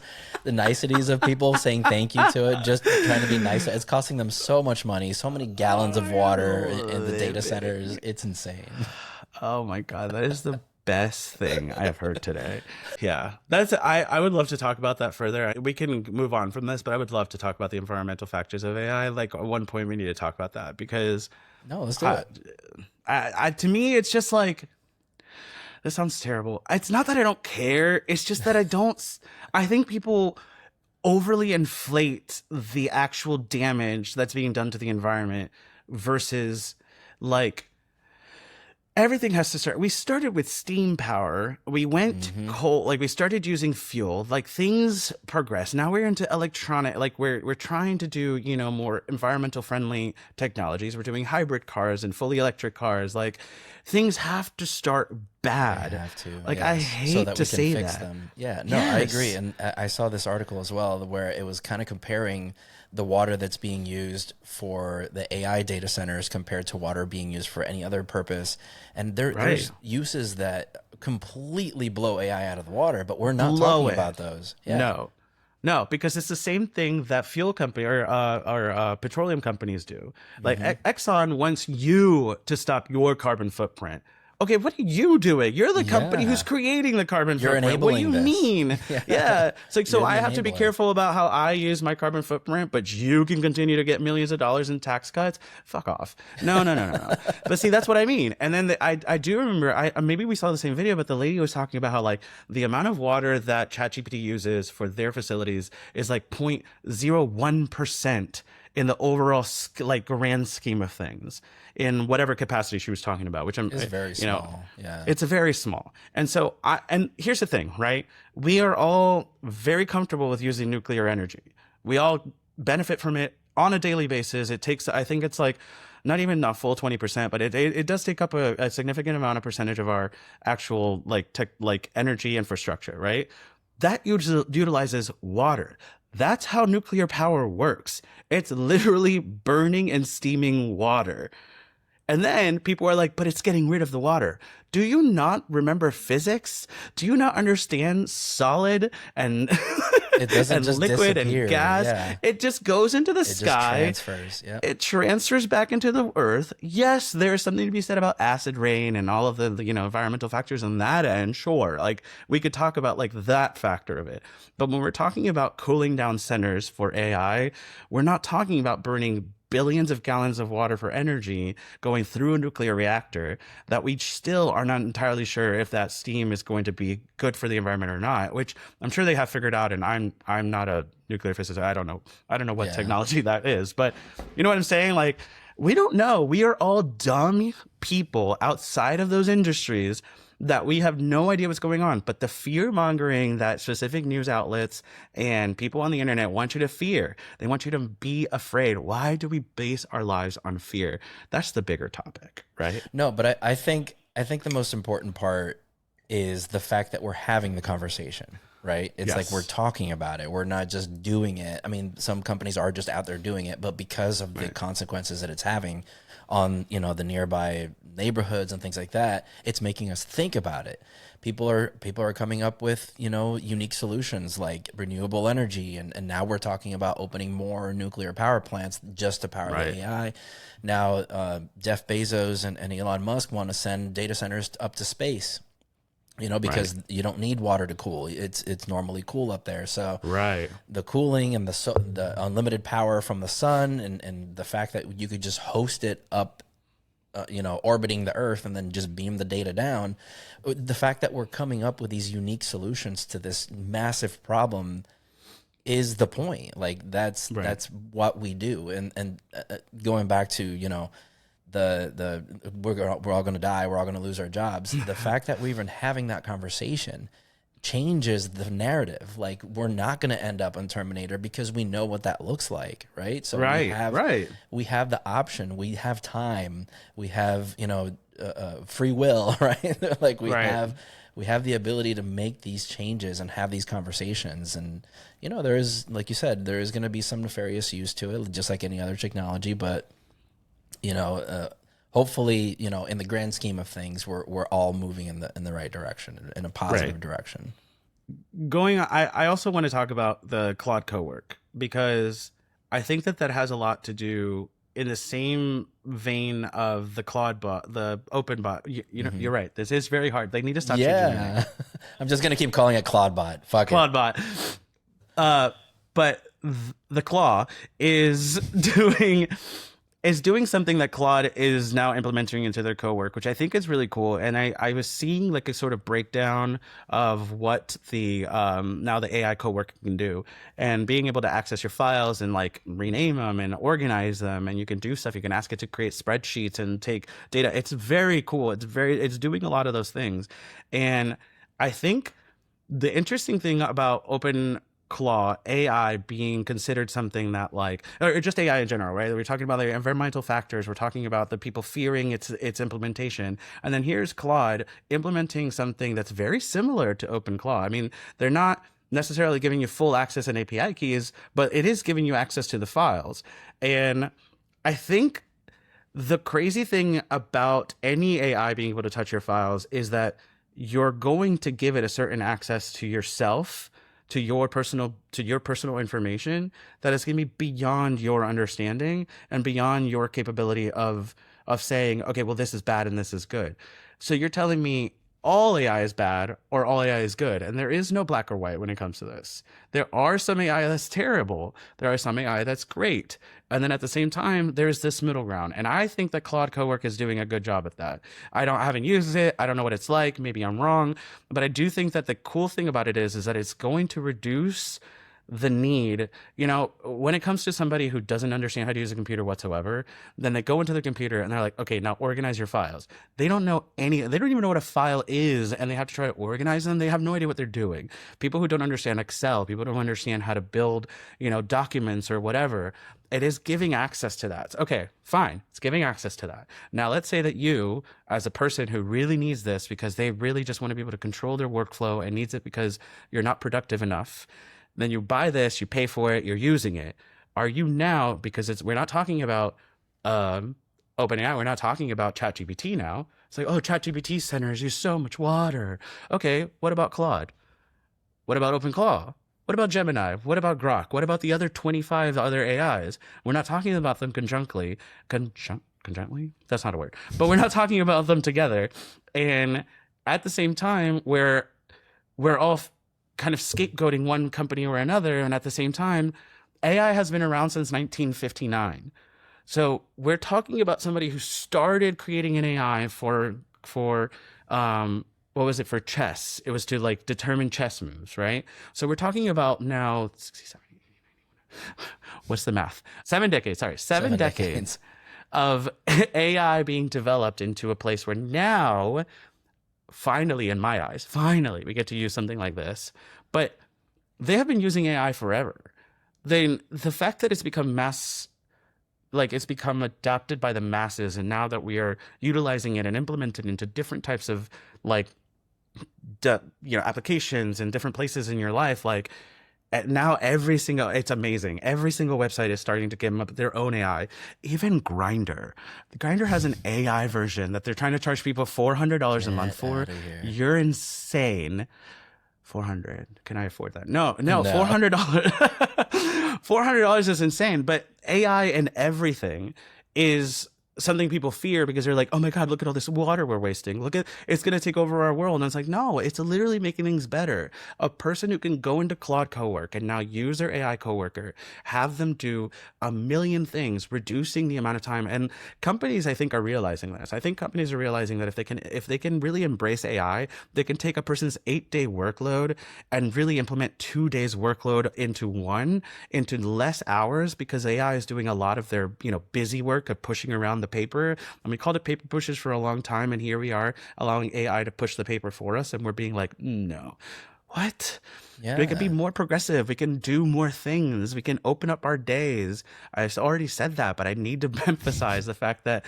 of people saying thank you to it, just trying to be nice. It's costing them so much money, so many gallons of water in the data centers. It's insane. Oh my God. That is the best thing I've heard today. Yeah. I would love to talk about that further. We can move on from this, but I would love to talk about the environmental factors of AI. Like, at one point we need to talk about that, because no, let's do it. To me, it's just like, this sounds terrible. It's not that I don't care. It's just that I think people overly inflate the actual damage that's being done to the environment versus, like, everything has to start. We started with steam power. We went coal. Like, we started using fuel. Like, things progress. Now we're into electronic. Like, we're trying to do, more environmental friendly technologies. We're doing hybrid cars and fully electric cars. Like, things have to start bad. They have to. Like, yes. I hate so that to we can say fix that. them. Yeah. No, I agree. And I saw this article as well where it was kind of comparing the water that's being used for the AI data centers compared to water being used for any other purpose. And there's uses that completely blow AI out of the water, but we're not talking about those. Yeah. No, because it's the same thing that fuel company or petroleum companies do. Like, Exxon wants you to stop your carbon footprint. okay, what are you doing? You're the company Yeah. who's creating the carbon You're footprint. What do you enabling this. mean? Yeah. It's like, so You're the I have to be enabler. careful about how I use my carbon footprint, but you can continue to get millions of dollars in tax cuts. Fuck off. No. But see, that's what I mean. And then I do remember, maybe we saw the same video, but the lady was talking about how like the amount of water that ChatGPT uses for their facilities is like 0.01% in the overall like grand scheme of things, in whatever capacity she was talking about, which It's very small. Yeah. it's a very small. And so and here's the thing, right? We are all very comfortable with using nuclear energy. We all benefit from it on a daily basis. It takes, I think it's like not even a full 20%, but it does take up a significant amount of percentage of our actual like energy infrastructure, right? That utilizes water. That's how nuclear power works. It's literally burning and steaming water. And then people are like, but it's getting rid of the water. Do you not remember physics? Do you not understand solid and It doesn't and just liquid disappear. and gas? Yeah. It just goes into the It just sky. transfers. Yeah. It transfers back into the earth. Yes, there's something to be said about acid rain and all of the environmental factors on that end. Sure, like we could talk about like that factor of it. But when we're talking about cooling down centers for AI, we're not talking about burning billions of gallons of water for energy going through a nuclear reactor that we still are not entirely sure if that steam is going to be good for the environment or not, which I'm sure they have figured out. And I'm not a nuclear physicist. I don't know what technology that is, but you know what I'm saying? Like, we don't know. We are all dumb people outside of those industries that we have no idea what's going on. But the fear mongering that specific news outlets and people on the internet want you to fear, they want you to be afraid. Why do we base our lives on fear? That's the bigger topic, right? No, but I think the most important part is the fact that we're having the conversation, right? It's like we're talking about it. We're not just doing it. I mean, some companies are just out there doing it, but because of the consequences that it's having on, the nearby neighborhoods and things like that, it's making us think about it. People are coming up with, unique solutions like renewable energy. And now we're talking about opening more nuclear power plants just to power the AI. Now, Jeff Bezos and Elon Musk want to send data centers up to space, because you don't need water to cool. It's normally cool up there. So the cooling and the unlimited power from the sun and the fact that you could just host it up, orbiting the Earth and then just beam the data down. The fact that we're coming up with these unique solutions to this massive problem is the point. Like that's what we do. And going back to, we're all going to die, we're all going to lose our jobs. The fact that we're even having that conversation changes the narrative. Like, we're not going to end up on Terminator because we know what that looks like, right? So we have the option, we have time, we have free will, right? Like we have the ability to make these changes and have these conversations. And there is, like you said, there is going to be some nefarious use to it, just like any other technology. But hopefully, in the grand scheme of things, we're all moving in the right direction, in a positive direction. I also want to talk about the Claude Cowork, because I think that has a lot to do in the same vein of the Claude bot, the open bot. You're right. This is very hard. They need to stop changing the name. I'm just going to keep calling it Claude bot. Fuck Claude bot. But the Claw is doing something that Claude is now implementing into their Cowork, which I think is really cool. And I was seeing like a sort of breakdown of what the now the AI Cowork can do, and being able to access your files and like rename them and organize them, and you can do stuff. You can ask it to create spreadsheets and take data. It's very cool. It's doing a lot of those things. And I think the interesting thing about OpenClaw AI being considered something that or just AI in general, right? We're talking about the environmental factors. We're talking about the people fearing its implementation. And then here's Claude implementing something that's very similar to OpenClaw. I mean, they're not necessarily giving you full access and API keys, but it is giving you access to the files. And I think the crazy thing about any AI being able to touch your files is that you're going to give it a certain access to yourself, to your personal information that is going to be beyond your understanding and beyond your capability of of saying, okay, well, this is bad and this is good. So you're telling me all AI is bad or all AI is good. And there is no black or white when it comes to this. There are some AI that's terrible. There are some AI that's great. And then at the same time, there's this middle ground. And I think that Claude Cowork is doing a good job at that. I haven't used it. I don't know what it's like. Maybe I'm wrong. But I do think that the cool thing about it is that it's going to reduce the need, when it comes to somebody who doesn't understand how to use a computer whatsoever, then they go into the computer and they're like, okay, now organize your files. They don't even know what a file is, and they have to try to organize them. They have no idea what they're doing. People who don't understand Excel, people who don't understand how to build, documents or whatever, it is giving access to that. Okay, fine. It's giving access to that. Now, let's say that you, as a person who really needs this because they really just want to be able to control their workflow and needs it because you're not productive enough, then you buy this, you pay for it, you're using it. Are you now, because we're not talking about OpenAI, we're not talking about ChatGPT now. It's like, oh, ChatGPT centers use so much water. Okay, what about Claude? What about OpenClaw? What about Gemini? What about Grok? What about the other 25 other AIs? We're not talking about them conjunctly. Conjunctly? That's not a word. But we're not talking about them together. And at the same time, we're all kind of scapegoating one company or another. And at the same time, AI has been around since 1959. So we're talking about somebody who started creating an AI for what was it, for chess? It was to like determine chess moves, right? So we're talking about now, 67, what's the math? 7 decades, sorry, 7 decades of AI being developed into a place where now, finally, in my eyes, finally, we get to use something like this. But they have been using AI forever. The fact that it's become it's become adopted by the masses, and now that we are utilizing it and implemented into different types of applications and different places in your life, now it's amazing. Every single website is starting to give up their own AI. Even Grindr. Grindr has an AI version that they're trying to charge people $400 a month for. You're insane. 400. Can I afford that? No. $400. $400 is insane. But AI and everything is something people fear because they're like, oh my God, look at all this water we're wasting. It's going to take over our world. And it's like, no, it's literally making things better. A person who can go into Claude Cowork and now use their AI coworker, have them do a million things, reducing the amount of time. And companies, I think, are realizing this. I think companies are realizing that if they can really embrace AI, they can take a person's 8-day workload and really implement 2 days workload into less hours, because AI is doing a lot of their, busy work of pushing around the paper. And we called it paper pushers for a long time, and here we are allowing AI to push the paper for us, and we're being like, no. What? Yeah. We can be more progressive. We can do more things. We can open up our days. I already said that, but I need to emphasize the fact that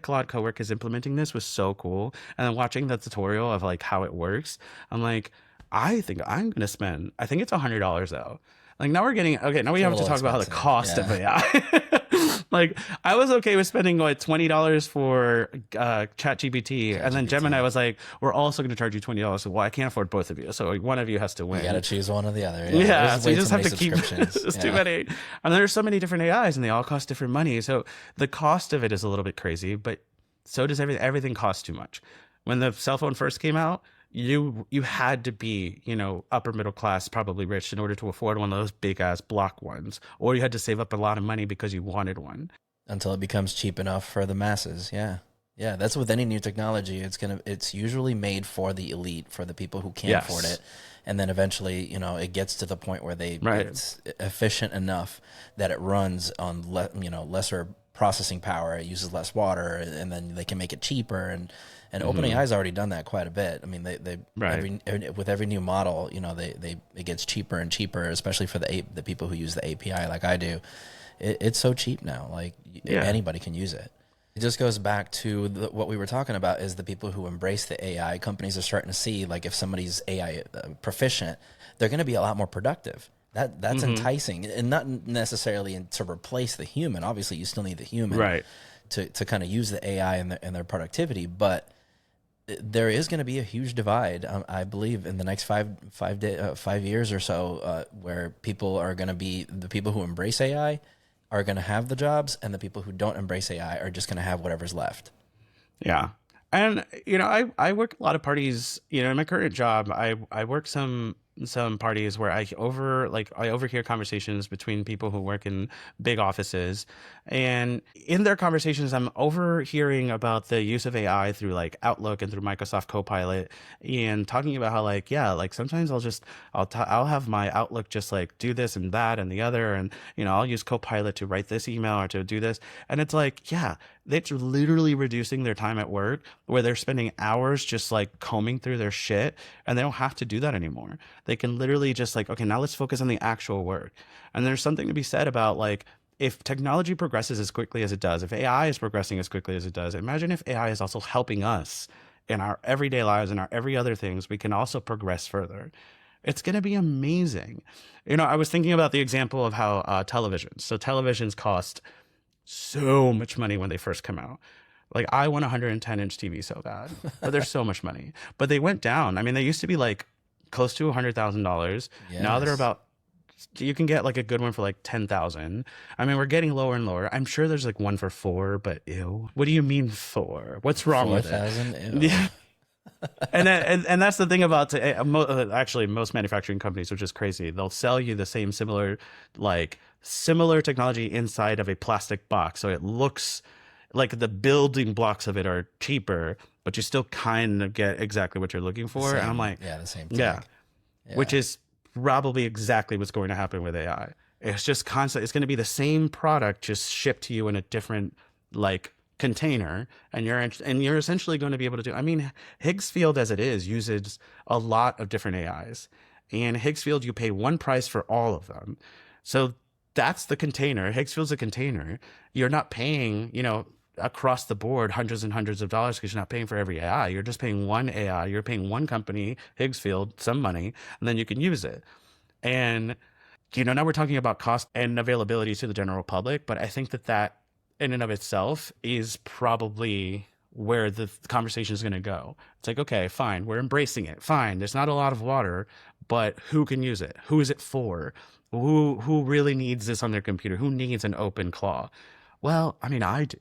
Claude Cowork is implementing this was so cool. And then watching the tutorial of how it works, I'm like, I think I'm going to spend, I think it's $100 though. Now we're getting, okay, now we have to talk about how the cost of AI. I was okay with spending $20 for ChatGPT, and then Gemini was like, we're also going to charge you $20. So, well, I can't afford both of you. So one of you has to win. You got to choose one or the other. Yeah, so you just have to keep, it's too many. And there's so many different AIs, and they all cost different money. So the cost of it is a little bit crazy, but so does everything costs too much. When the cell phone first came out, you had to be, upper middle class, probably rich, in order to afford one of those big ass block ones, or you had to save up a lot of money because you wanted one. Until it becomes cheap enough for the masses. Yeah. That's with any new technology. It's usually made for the elite, for the people who can't afford it. And then eventually, it gets to the point where it's efficient enough that it runs on lesser processing power. It uses less water, and then they can make it cheaper. And OpenAI's already done that quite a bit. I mean, with every new model, it gets cheaper and cheaper, especially for the people who use the API like I do. It's so cheap now. Anybody can use it. It just goes back to what we were talking about, is the people who embrace the AI. Companies are starting to see, if somebody's AI proficient, they're going to be a lot more productive. That's enticing, and not necessarily to replace the human. Obviously, you still need the human to kind of use the AI in their productivity, but there is going to be a huge divide, I believe, in the next 5 years or so, where people are going to be the people who embrace AI are going to have the jobs, and the people who don't embrace AI are just going to have whatever's left. Yeah. And, I work a lot of parties, in my current job, I work some parties where I overhear conversations between people who work in big offices. And in their conversations, I'm overhearing about the use of AI through like Outlook and through Microsoft Copilot, and talking about how like, yeah, like sometimes I'll have my Outlook just like do this and that and the other. And, I'll use Copilot to write this email or to do this. And it's like, yeah, it's literally reducing their time at work where they're spending hours just like combing through their shit, and they don't have to do that anymore. They can literally just like, okay, now let's focus on the actual work. And there's something to be said about like, if technology progresses as quickly as it does, if AI is progressing as quickly as it does, imagine if AI is also helping us in our everyday lives and our every other things, we can also progress further. It's going to be amazing. I was thinking about the example of how televisions. So televisions cost so much money when they first come out. Like I want a 110-inch TV so bad, but there's so much money. But they went down. I mean, they used to be like close to $100,000. Yes. Now they're about, you can get like a good one for like 10,000. I mean, we're getting lower and lower. I'm sure there's like one for 4, but ew. What do you mean 4? What's wrong with it? 4,000? Yeah. and that's the thing about actually most manufacturing companies, which is crazy. They'll sell you the same similar technology inside of a plastic box, so it looks like the building blocks of it are cheaper, but you still kind of get exactly what you're looking for. And I'm like, yeah, the same thing. Yeah, which is probably exactly what's going to happen with AI. It's just constant. It's going to be the same product, just shipped to you in a different like container, and you're essentially going to be able to do. I mean, Higgs field as it is uses a lot of different AIs, and Higgs field you pay one price for all of them. So that's the container. Higgs field's a container. You're not paying, across the board hundreds and hundreds of dollars because you're not paying for every AI. You're just paying one AI. You're paying one company, Higgs field, some money, and then you can use it. And now we're talking about cost and availability to the general public, but I think that in and of itself is probably where the conversation is going to go. It's like, okay, fine, we're embracing it. Fine, there's not a lot of water, but who can use it? Who is it for? Who really needs this on their computer? Who needs an OpenClaw? Well, I mean, I do.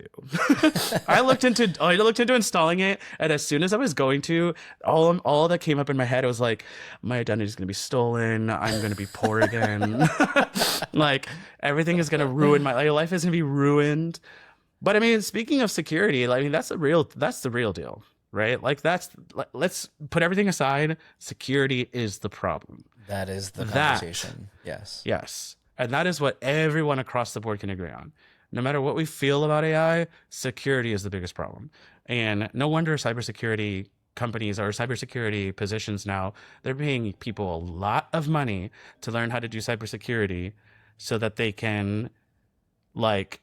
I looked into installing it, and as soon as I was going to, all that came up in my head, it was like, my identity is going to be stolen. I'm going to be poor again. Like everything is going to ruin my life is going to be ruined. But I mean, speaking of security, I mean, that's the real deal, right? Like let's put everything aside. Security is the problem. That is the conversation. Yes. Yes. And that is what everyone across the board can agree on. No matter what we feel about AI, security is the biggest problem. And no wonder cybersecurity companies or cybersecurity positions now, they're paying people a lot of money to learn how to do cybersecurity so that they can like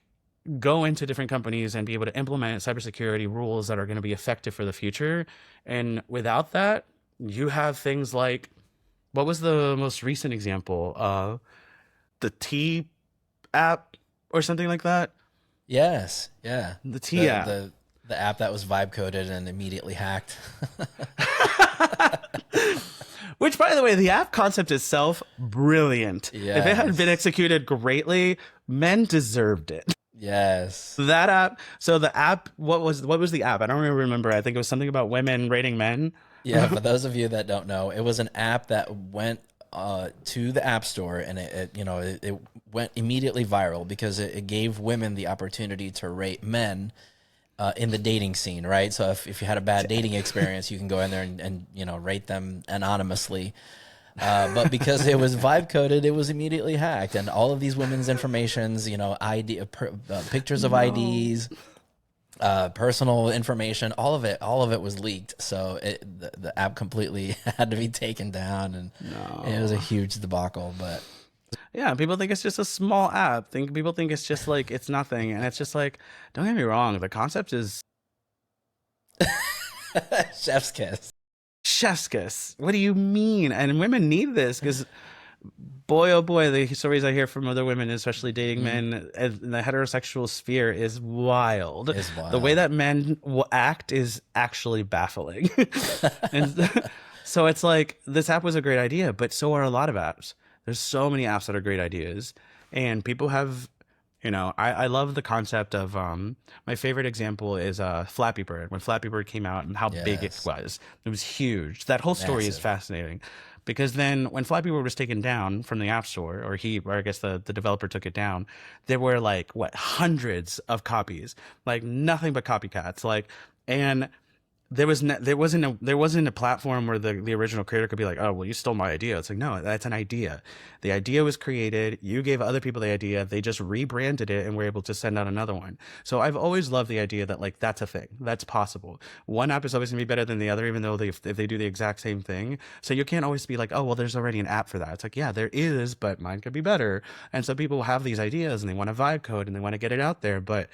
go into different companies and be able to implement cybersecurity rules that are going to be effective for the future. And without that, you have things like, what was the most recent example? The T app or something like that. Yes. Yeah. The T app. The app that was vibe coded and immediately hacked. Which, by the way, the app concept itself, brilliant. Yes. If it had been executed greatly, men deserved it. Yes. That app. So the app, what was the app? I don't really remember. I think it was something about women rating men. Yeah. For those of you that don't know, it was an app that went to the App Store, and it went immediately viral because it gave women the opportunity to rate men in the dating scene, right? So if you had a bad dating experience, you can go in there and rate them anonymously. But because it was vibe coded, it was immediately hacked, and all of these women's informations, ID, pictures of IDs, personal information, all of it was leaked. So the app completely had to be taken down, and it was a huge debacle. But yeah, people think it's just a small app. People think it's just like it's nothing, and it's just like, don't get me wrong, the concept is chef's kiss. Chef's kiss. What do you mean? And women need this because, boy, oh boy, the stories I hear from other women, especially dating men in the heterosexual sphere, is wild. The way that men will act is actually baffling. And so it's like, this app was a great idea, but so are a lot of apps. There's so many apps that are great ideas, and people have You know, I love the concept of my favorite example is Flappy Bird. When Flappy Bird came out and how big it Yes. was huge. That whole story is Massive. fascinating, because then when Flappy Bird was taken down from the App Store, or I guess the developer took it down, there were like what, hundreds of copies, like nothing but copycats, like. And there wasn't a platform where the original creator could be like, oh well, you stole my idea. It's like, no, that's an idea. The idea was created, you gave other people the idea, they just rebranded it and were able to send out another one. So I've always loved the idea that like that's a thing, that's possible. One app is always gonna be better than the other, even though if they do the exact same thing. So you can't always be like, oh well, there's already an app for that. It's like, yeah, there is, but mine could be better. And so people have these ideas and they want to vibe code and they want to get it out there, but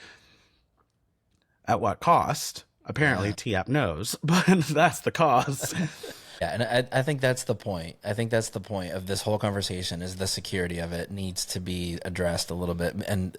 at what cost? Apparently, Yeah. TApp knows, but that's the cost. Yeah, and I think that's the point. I think that's the point of this whole conversation is the security of it needs to be addressed a little bit. And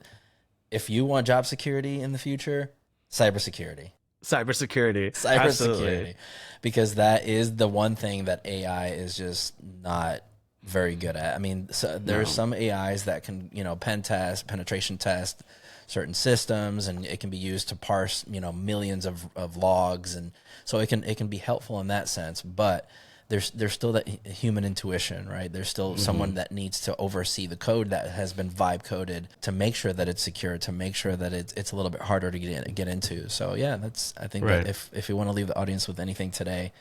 if you want job security in the future, cybersecurity. Cybersecurity. Cybersecurity. Absolutely. Because that is the one thing that AI is just not very good at. I mean, so there are some AIs that can, pen test, penetration test certain systems, and it can be used to parse, millions of logs, and so it can be helpful in that sense. But there's still that human intuition, right? There's still someone that needs to oversee the code that has been vibe coded to make sure that it's secure, to make sure that it's a little bit harder to get into. So yeah, I think Right. that if you want to leave the audience with anything today,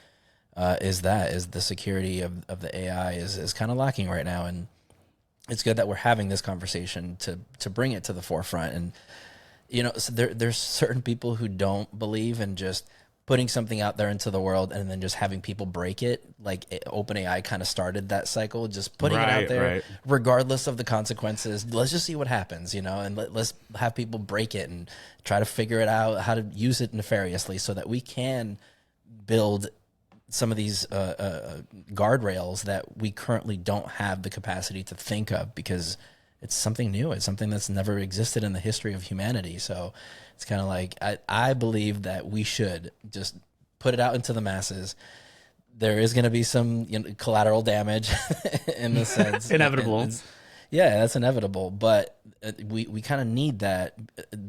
is the security of the AI is kind of lacking right now. And it's good that we're having this conversation to bring it to the forefront. And so there's certain people who don't believe in just putting something out there into the world and then just having people break it. Like OpenAI kind of started that cycle, just putting it out there, Right. regardless of the consequences. Let's just see what happens, and let's have people break it and try to figure it out, how to use it nefariously, so that we can build some of these guardrails that we currently don't have the capacity to think of, because it's something new. It's something that's never existed in the history of humanity. So it's kind of like, I believe that we should just put it out into the masses. There is going to be some collateral damage in the sense. Inevitable. Yeah, that's inevitable. But we kind of need that,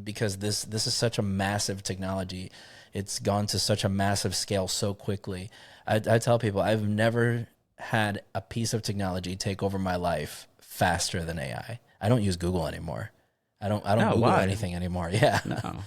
because this is such a massive technology. It's gone to such a massive scale so quickly. I tell people I've never had a piece of technology take over my life faster than AI. I don't use Google anymore. I don't Google why? anything anymore. Yeah. No.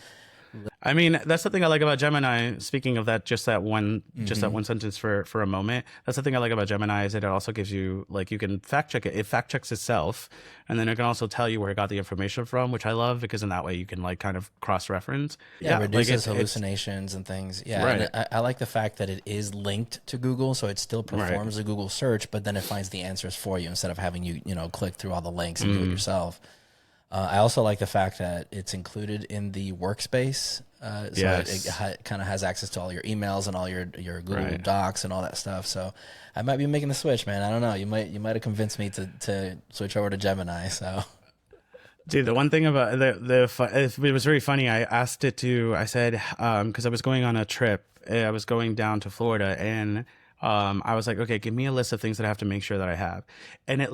I mean, that's the thing I like about Gemini. Speaking of that, just that one sentence for a moment. That's the thing I like about Gemini, is that it also gives you, like, you can fact check it. It fact checks itself, and then it can also tell you where it got the information from, which I love, because in that way you can like kind of cross reference. Yeah, reduces like hallucinations and things. Yeah, Right. and I like the fact that it is linked to Google, so it still performs a Google search, but then it finds the answers for you instead of having you click through all the links and do it yourself. I also like the fact that it's included in the workspace, so Yes. it kind of has access to all your emails and all your Google Docs and all that stuff. So I might be making the switch, man. I don't know. You might have convinced me to switch over to Gemini. So. Dude, the one thing about it was very funny. I said, because I was going on a trip, I was going down to Florida, and I was like, okay, give me a list of things that I have to make sure that I have. And it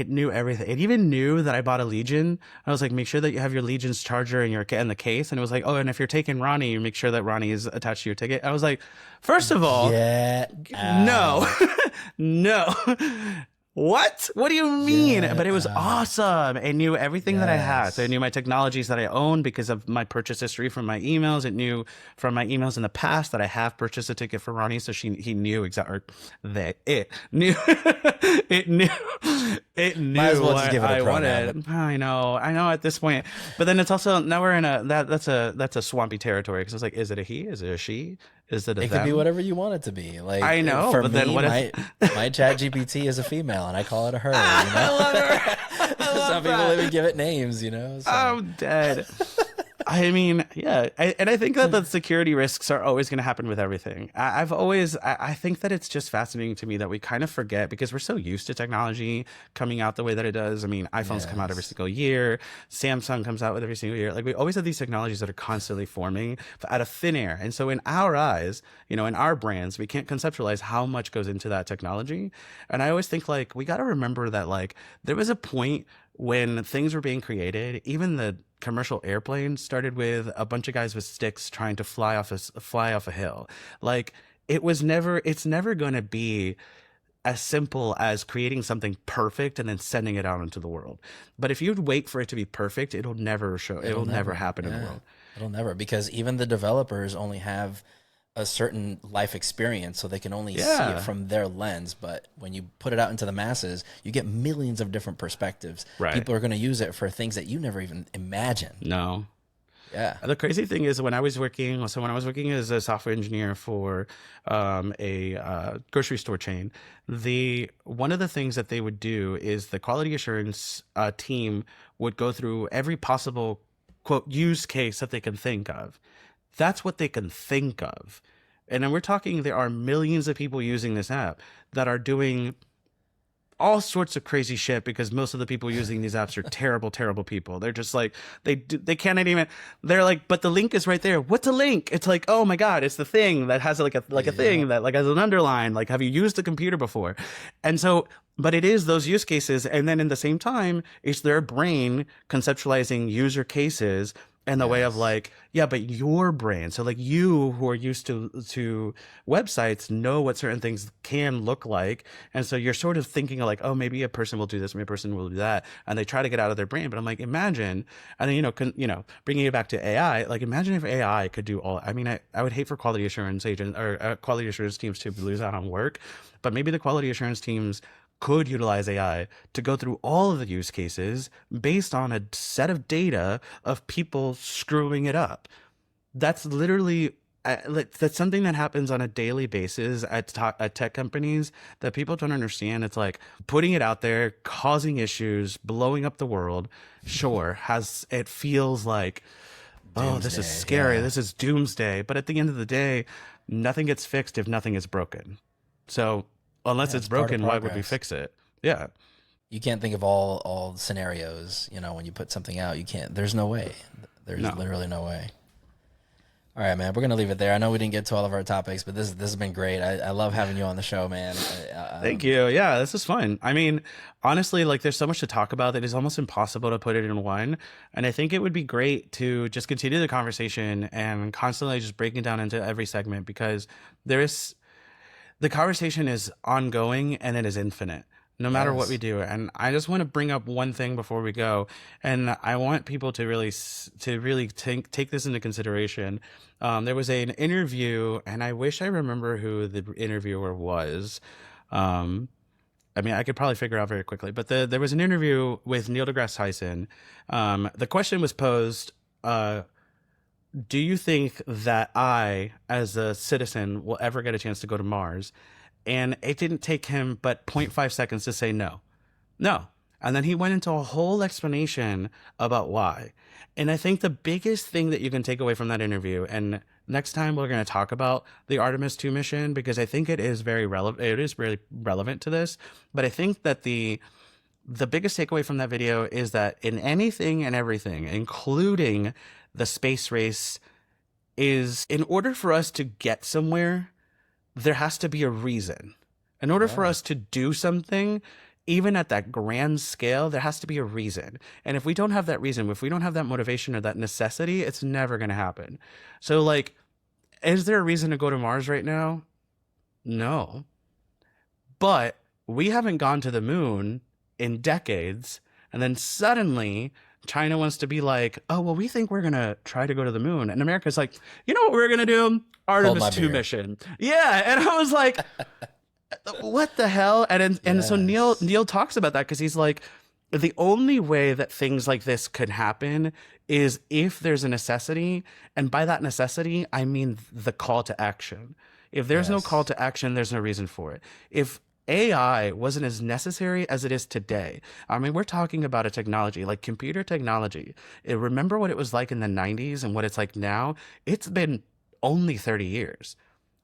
knew everything. It even knew that I bought a Legion. I was like, make sure that you have your Legion's charger in the case. And it was like, oh, and if you're taking Ronnie, you make sure that Ronnie is attached to your ticket. I was like, first of all, no, no. What do you mean? But it was awesome. It knew everything that I had. So it knew my technologies that I own because of my purchase history from my emails. It knew from my emails in the past that I have purchased a ticket for Ronnie. So he knew exactly that it knew Might as well just give it a I pronoun. wanted. I know at this point. But then it's also, now we're in that's a swampy territory, because it's like, is it a he? Is it a she? Is it a It them? could be whatever you want it to be. Like, I know, for but me, then what if- my chat GPT is a female and I call it a her. I love her. Some people even give it names, so. I'm dead. I mean, yeah, and I think that the security risks are always going to happen with everything. I think that it's just fascinating to me that we kind of forget because we're so used to technology coming out the way that it does. I mean, iPhones come out every single year, Samsung comes out with every single year. Like we always have these technologies that are constantly forming out of thin air. And so in our eyes, you know, in our brands, we can't conceptualize how much goes into that technology. And I always think like we got to remember that like there was a point when things were being created, even the commercial airplane started with a bunch of guys with sticks trying to fly off a hill. Like it's never going to be as simple as creating something perfect and then sending it out into the world. But if you wait for it to be perfect, it'll never happen in the world. It'll never, because even the developers only have a certain life experience, so they can only see it from their lens. But when you put it out into the masses, you get millions of different perspectives. Right. People are going to use it for things that you never even imagined. No. Yeah. The crazy thing is when I was working as a software engineer for a grocery store chain, one of the things that they would do is the quality assurance team would go through every possible quote use case that they can think of. That's what they can think of. And then we're talking, there are millions of people using this app that are doing all sorts of crazy shit because most of the people using these apps are terrible, terrible people. They're just like, they can't even, they're like, but the link is right there. What's a link? It's like, oh my God, it's the thing that has like a thing that like has an underline. Like, have you used a computer before? And so, but it is those use cases. And then in the same time, it's their brain conceptualizing user cases in the way of like, yeah, but your brain. So like you who are used to websites know what certain things can look like. And so you're sort of thinking of like, oh, maybe a person will do this, maybe a person will do that. And they try to get out of their brain. But I'm like, imagine, and then, bringing it back to AI, like imagine if AI could do all, I mean, I would hate for quality assurance agents or quality assurance teams to lose out on work, but maybe the quality assurance teams could utilize AI to go through all of the use cases based on a set of data of people screwing it up. That's literally, that's something that happens on a daily basis at tech companies that people don't understand. It's like putting it out there, causing issues, blowing up the world. Sure, it feels like, doomsday, oh, this is scary. This is doomsday. But at the end of the day, nothing gets fixed if nothing is broken. So unless it's broken, why would we fix it? Yeah. You can't think of all scenarios, when you put something out, you can't, there's no way. There's literally no way. All right, man, we're going to leave it there. I know we didn't get to all of our topics, but this has been great. I love having you on the show, man. Thank you. Yeah, this is fun. I mean, honestly, like there's so much to talk about that it's almost impossible to put it in one. And I think it would be great to just continue the conversation and constantly just breaking down into every segment because the conversation is ongoing and it is infinite, no matter what we do. And I just want to bring up one thing before we go, and I want people to really take this into consideration. There was an interview, and I wish I remember who the interviewer was. I mean, I could probably figure out very quickly, but there was an interview with Neil deGrasse Tyson. The question was posed, do you think that I, as a citizen, will ever get a chance to go to Mars? And it didn't take him but 0.5 seconds to say no. No. And then he went into a whole explanation about why. And I think the biggest thing that you can take away from that interview, and next time we're going to talk about the Artemis 2 mission, because I think it is very relevant. It is really relevant to this. But I think that the biggest takeaway from that video is that in anything and everything, including the space race, is in order for us to get somewhere, there has to be a reason. In order for us to do something, even at that grand scale, there has to be a reason. And if we don't have that reason, if we don't have that motivation or that necessity, it's never going to happen. So like, is there a reason to go to Mars right now? No. But we haven't gone to the moon in decades. And then suddenly China wants to be like, oh, well, we think we're going to try to go to the moon. And America's like, you know what we're going to do? Artemis 2 mission. Yeah. And I was like, what the hell? And so Neil talks about that because he's like, the only way that things like this could happen is if there's a necessity. And by that necessity, I mean the call to action. If there's no call to action, there's no reason for it. AI wasn't as necessary as it is today. I mean, we're talking about a technology like computer technology. Remember what it was like in the 90s and what it's like now? It's been only 30 years.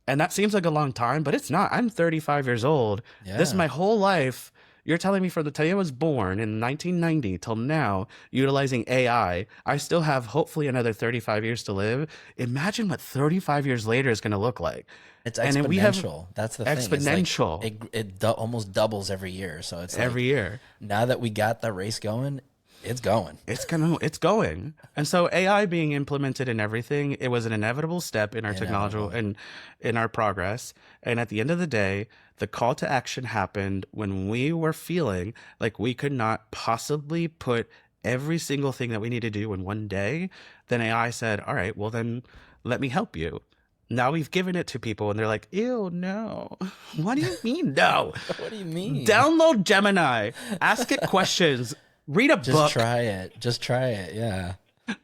And that seems like a long time, but it's not. I'm 35 years old. This is Yeah. my whole life. You're telling me from the time I was born in 1990 till now, utilizing AI, I still have hopefully another 35 years to live. Imagine what 35 years later is going to look like. It's And then we have exponential. That's the thing. It's like exponential almost doubles every year. So it's every like year. now that we got the race going, it's going. It's going. And so AI being implemented in everything, it was an inevitable step in our technological and in our progress. And at the end of the day, the call to action happened when we were feeling like we could not possibly put every single thing that we need to do in one day. Then AI said, all right, well then let me help you. Now we've given it to people and they're like, ew, no. What do you mean, no? What do you mean? Download Gemini, ask it questions, read a book. Just try it. Just try it. Yeah.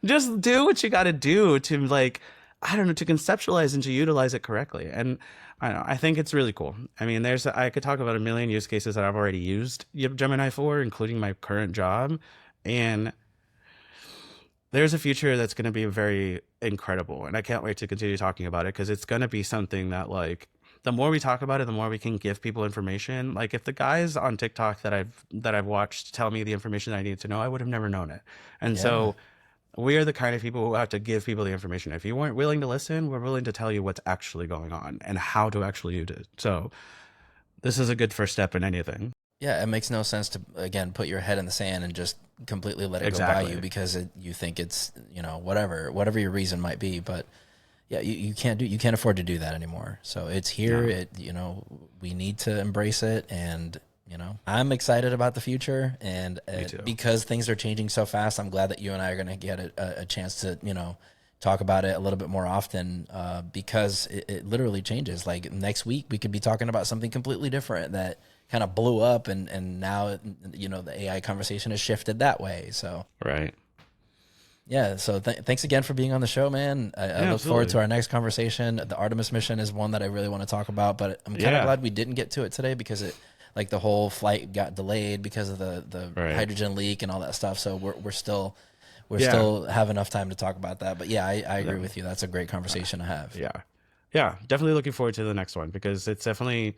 Just do what you got to do to, like, I don't know, to conceptualize and to utilize it correctly. And I don't know, I think it's really cool. I mean, I could talk about a million use cases that I've already used Gemini for, including my current job. And there's a future that's going to be very incredible. And I can't wait to continue talking about it because it's going to be something that, like, the more we talk about it, the more we can give people information. Like, if the guys on TikTok that I've watched tell me the information that I need to know, I would have never known it. And so we are the kind of people who have to give people the information. If you weren't willing to listen, we're willing to tell you what's actually going on and how to actually use it. So this is a good first step in anything. Yeah, it makes no sense to, again, put your head in the sand and just completely let it go by you because you think it's, whatever your reason might be. But yeah, you can't afford to do that anymore. So it's here. No. We need to embrace it. And, I'm excited about the future. And because things are changing so fast, I'm glad that you and I are going to get a chance to, talk about it a little bit more often because it literally changes. Like next week, we could be talking about something completely different that kind of blew up and now, the AI conversation has shifted that way. So, right. Yeah. So thanks again for being on the show, man. I look forward to our next conversation. The Artemis mission is one that I really want to talk about, but I'm kind of glad we didn't get to it today because the whole flight got delayed because of the hydrogen leak and all that stuff. So we're still have enough time to talk about that. But yeah, I agree with you. That's a great conversation to have. Yeah. Definitely looking forward to the next one because it's definitely,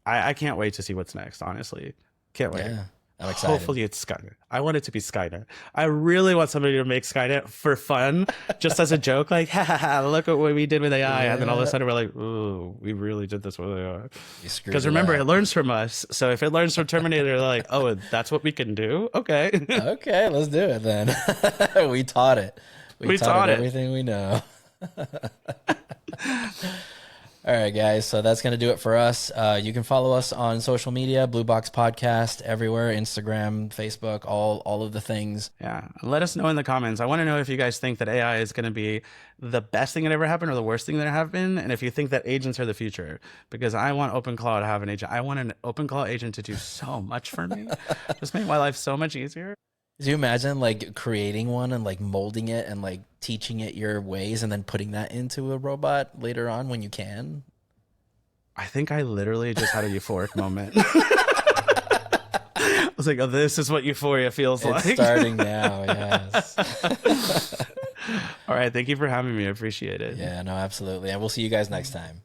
I can't wait to see what's next. Honestly, can't wait. Yeah, I'm excited. Hopefully it's Skynet. I want it to be Skynet. I really want somebody to make Skynet for fun, just as a joke. Like, look at what we did with AI, and then all of a sudden we're like, ooh, we really did this with AI. Because remember, it learns from us. So if it learns from Terminator, like, oh, that's what we can do. Okay. Okay, let's do it then. We taught it. We taught it everything we know. All right, guys. So that's going to do it for us. You can follow us on social media, Blue Box Podcast, everywhere, Instagram, Facebook, all of the things. Yeah. Let us know in the comments. I want to know if you guys think that AI is going to be the best thing that ever happened or the worst thing that happened. And if you think that agents are the future, because I want OpenClaw to have an agent. I want an OpenClaw agent to do so much for me. Just make my life so much easier. Do you imagine like creating one and like molding it and like teaching it your ways and then putting that into a robot later on when you can? I think I literally just had a euphoric moment. I was like, oh, this is what euphoria feels like. It's starting now, yes. All right. Thank you for having me. I appreciate it. Yeah, no, absolutely. And we'll see you guys next time.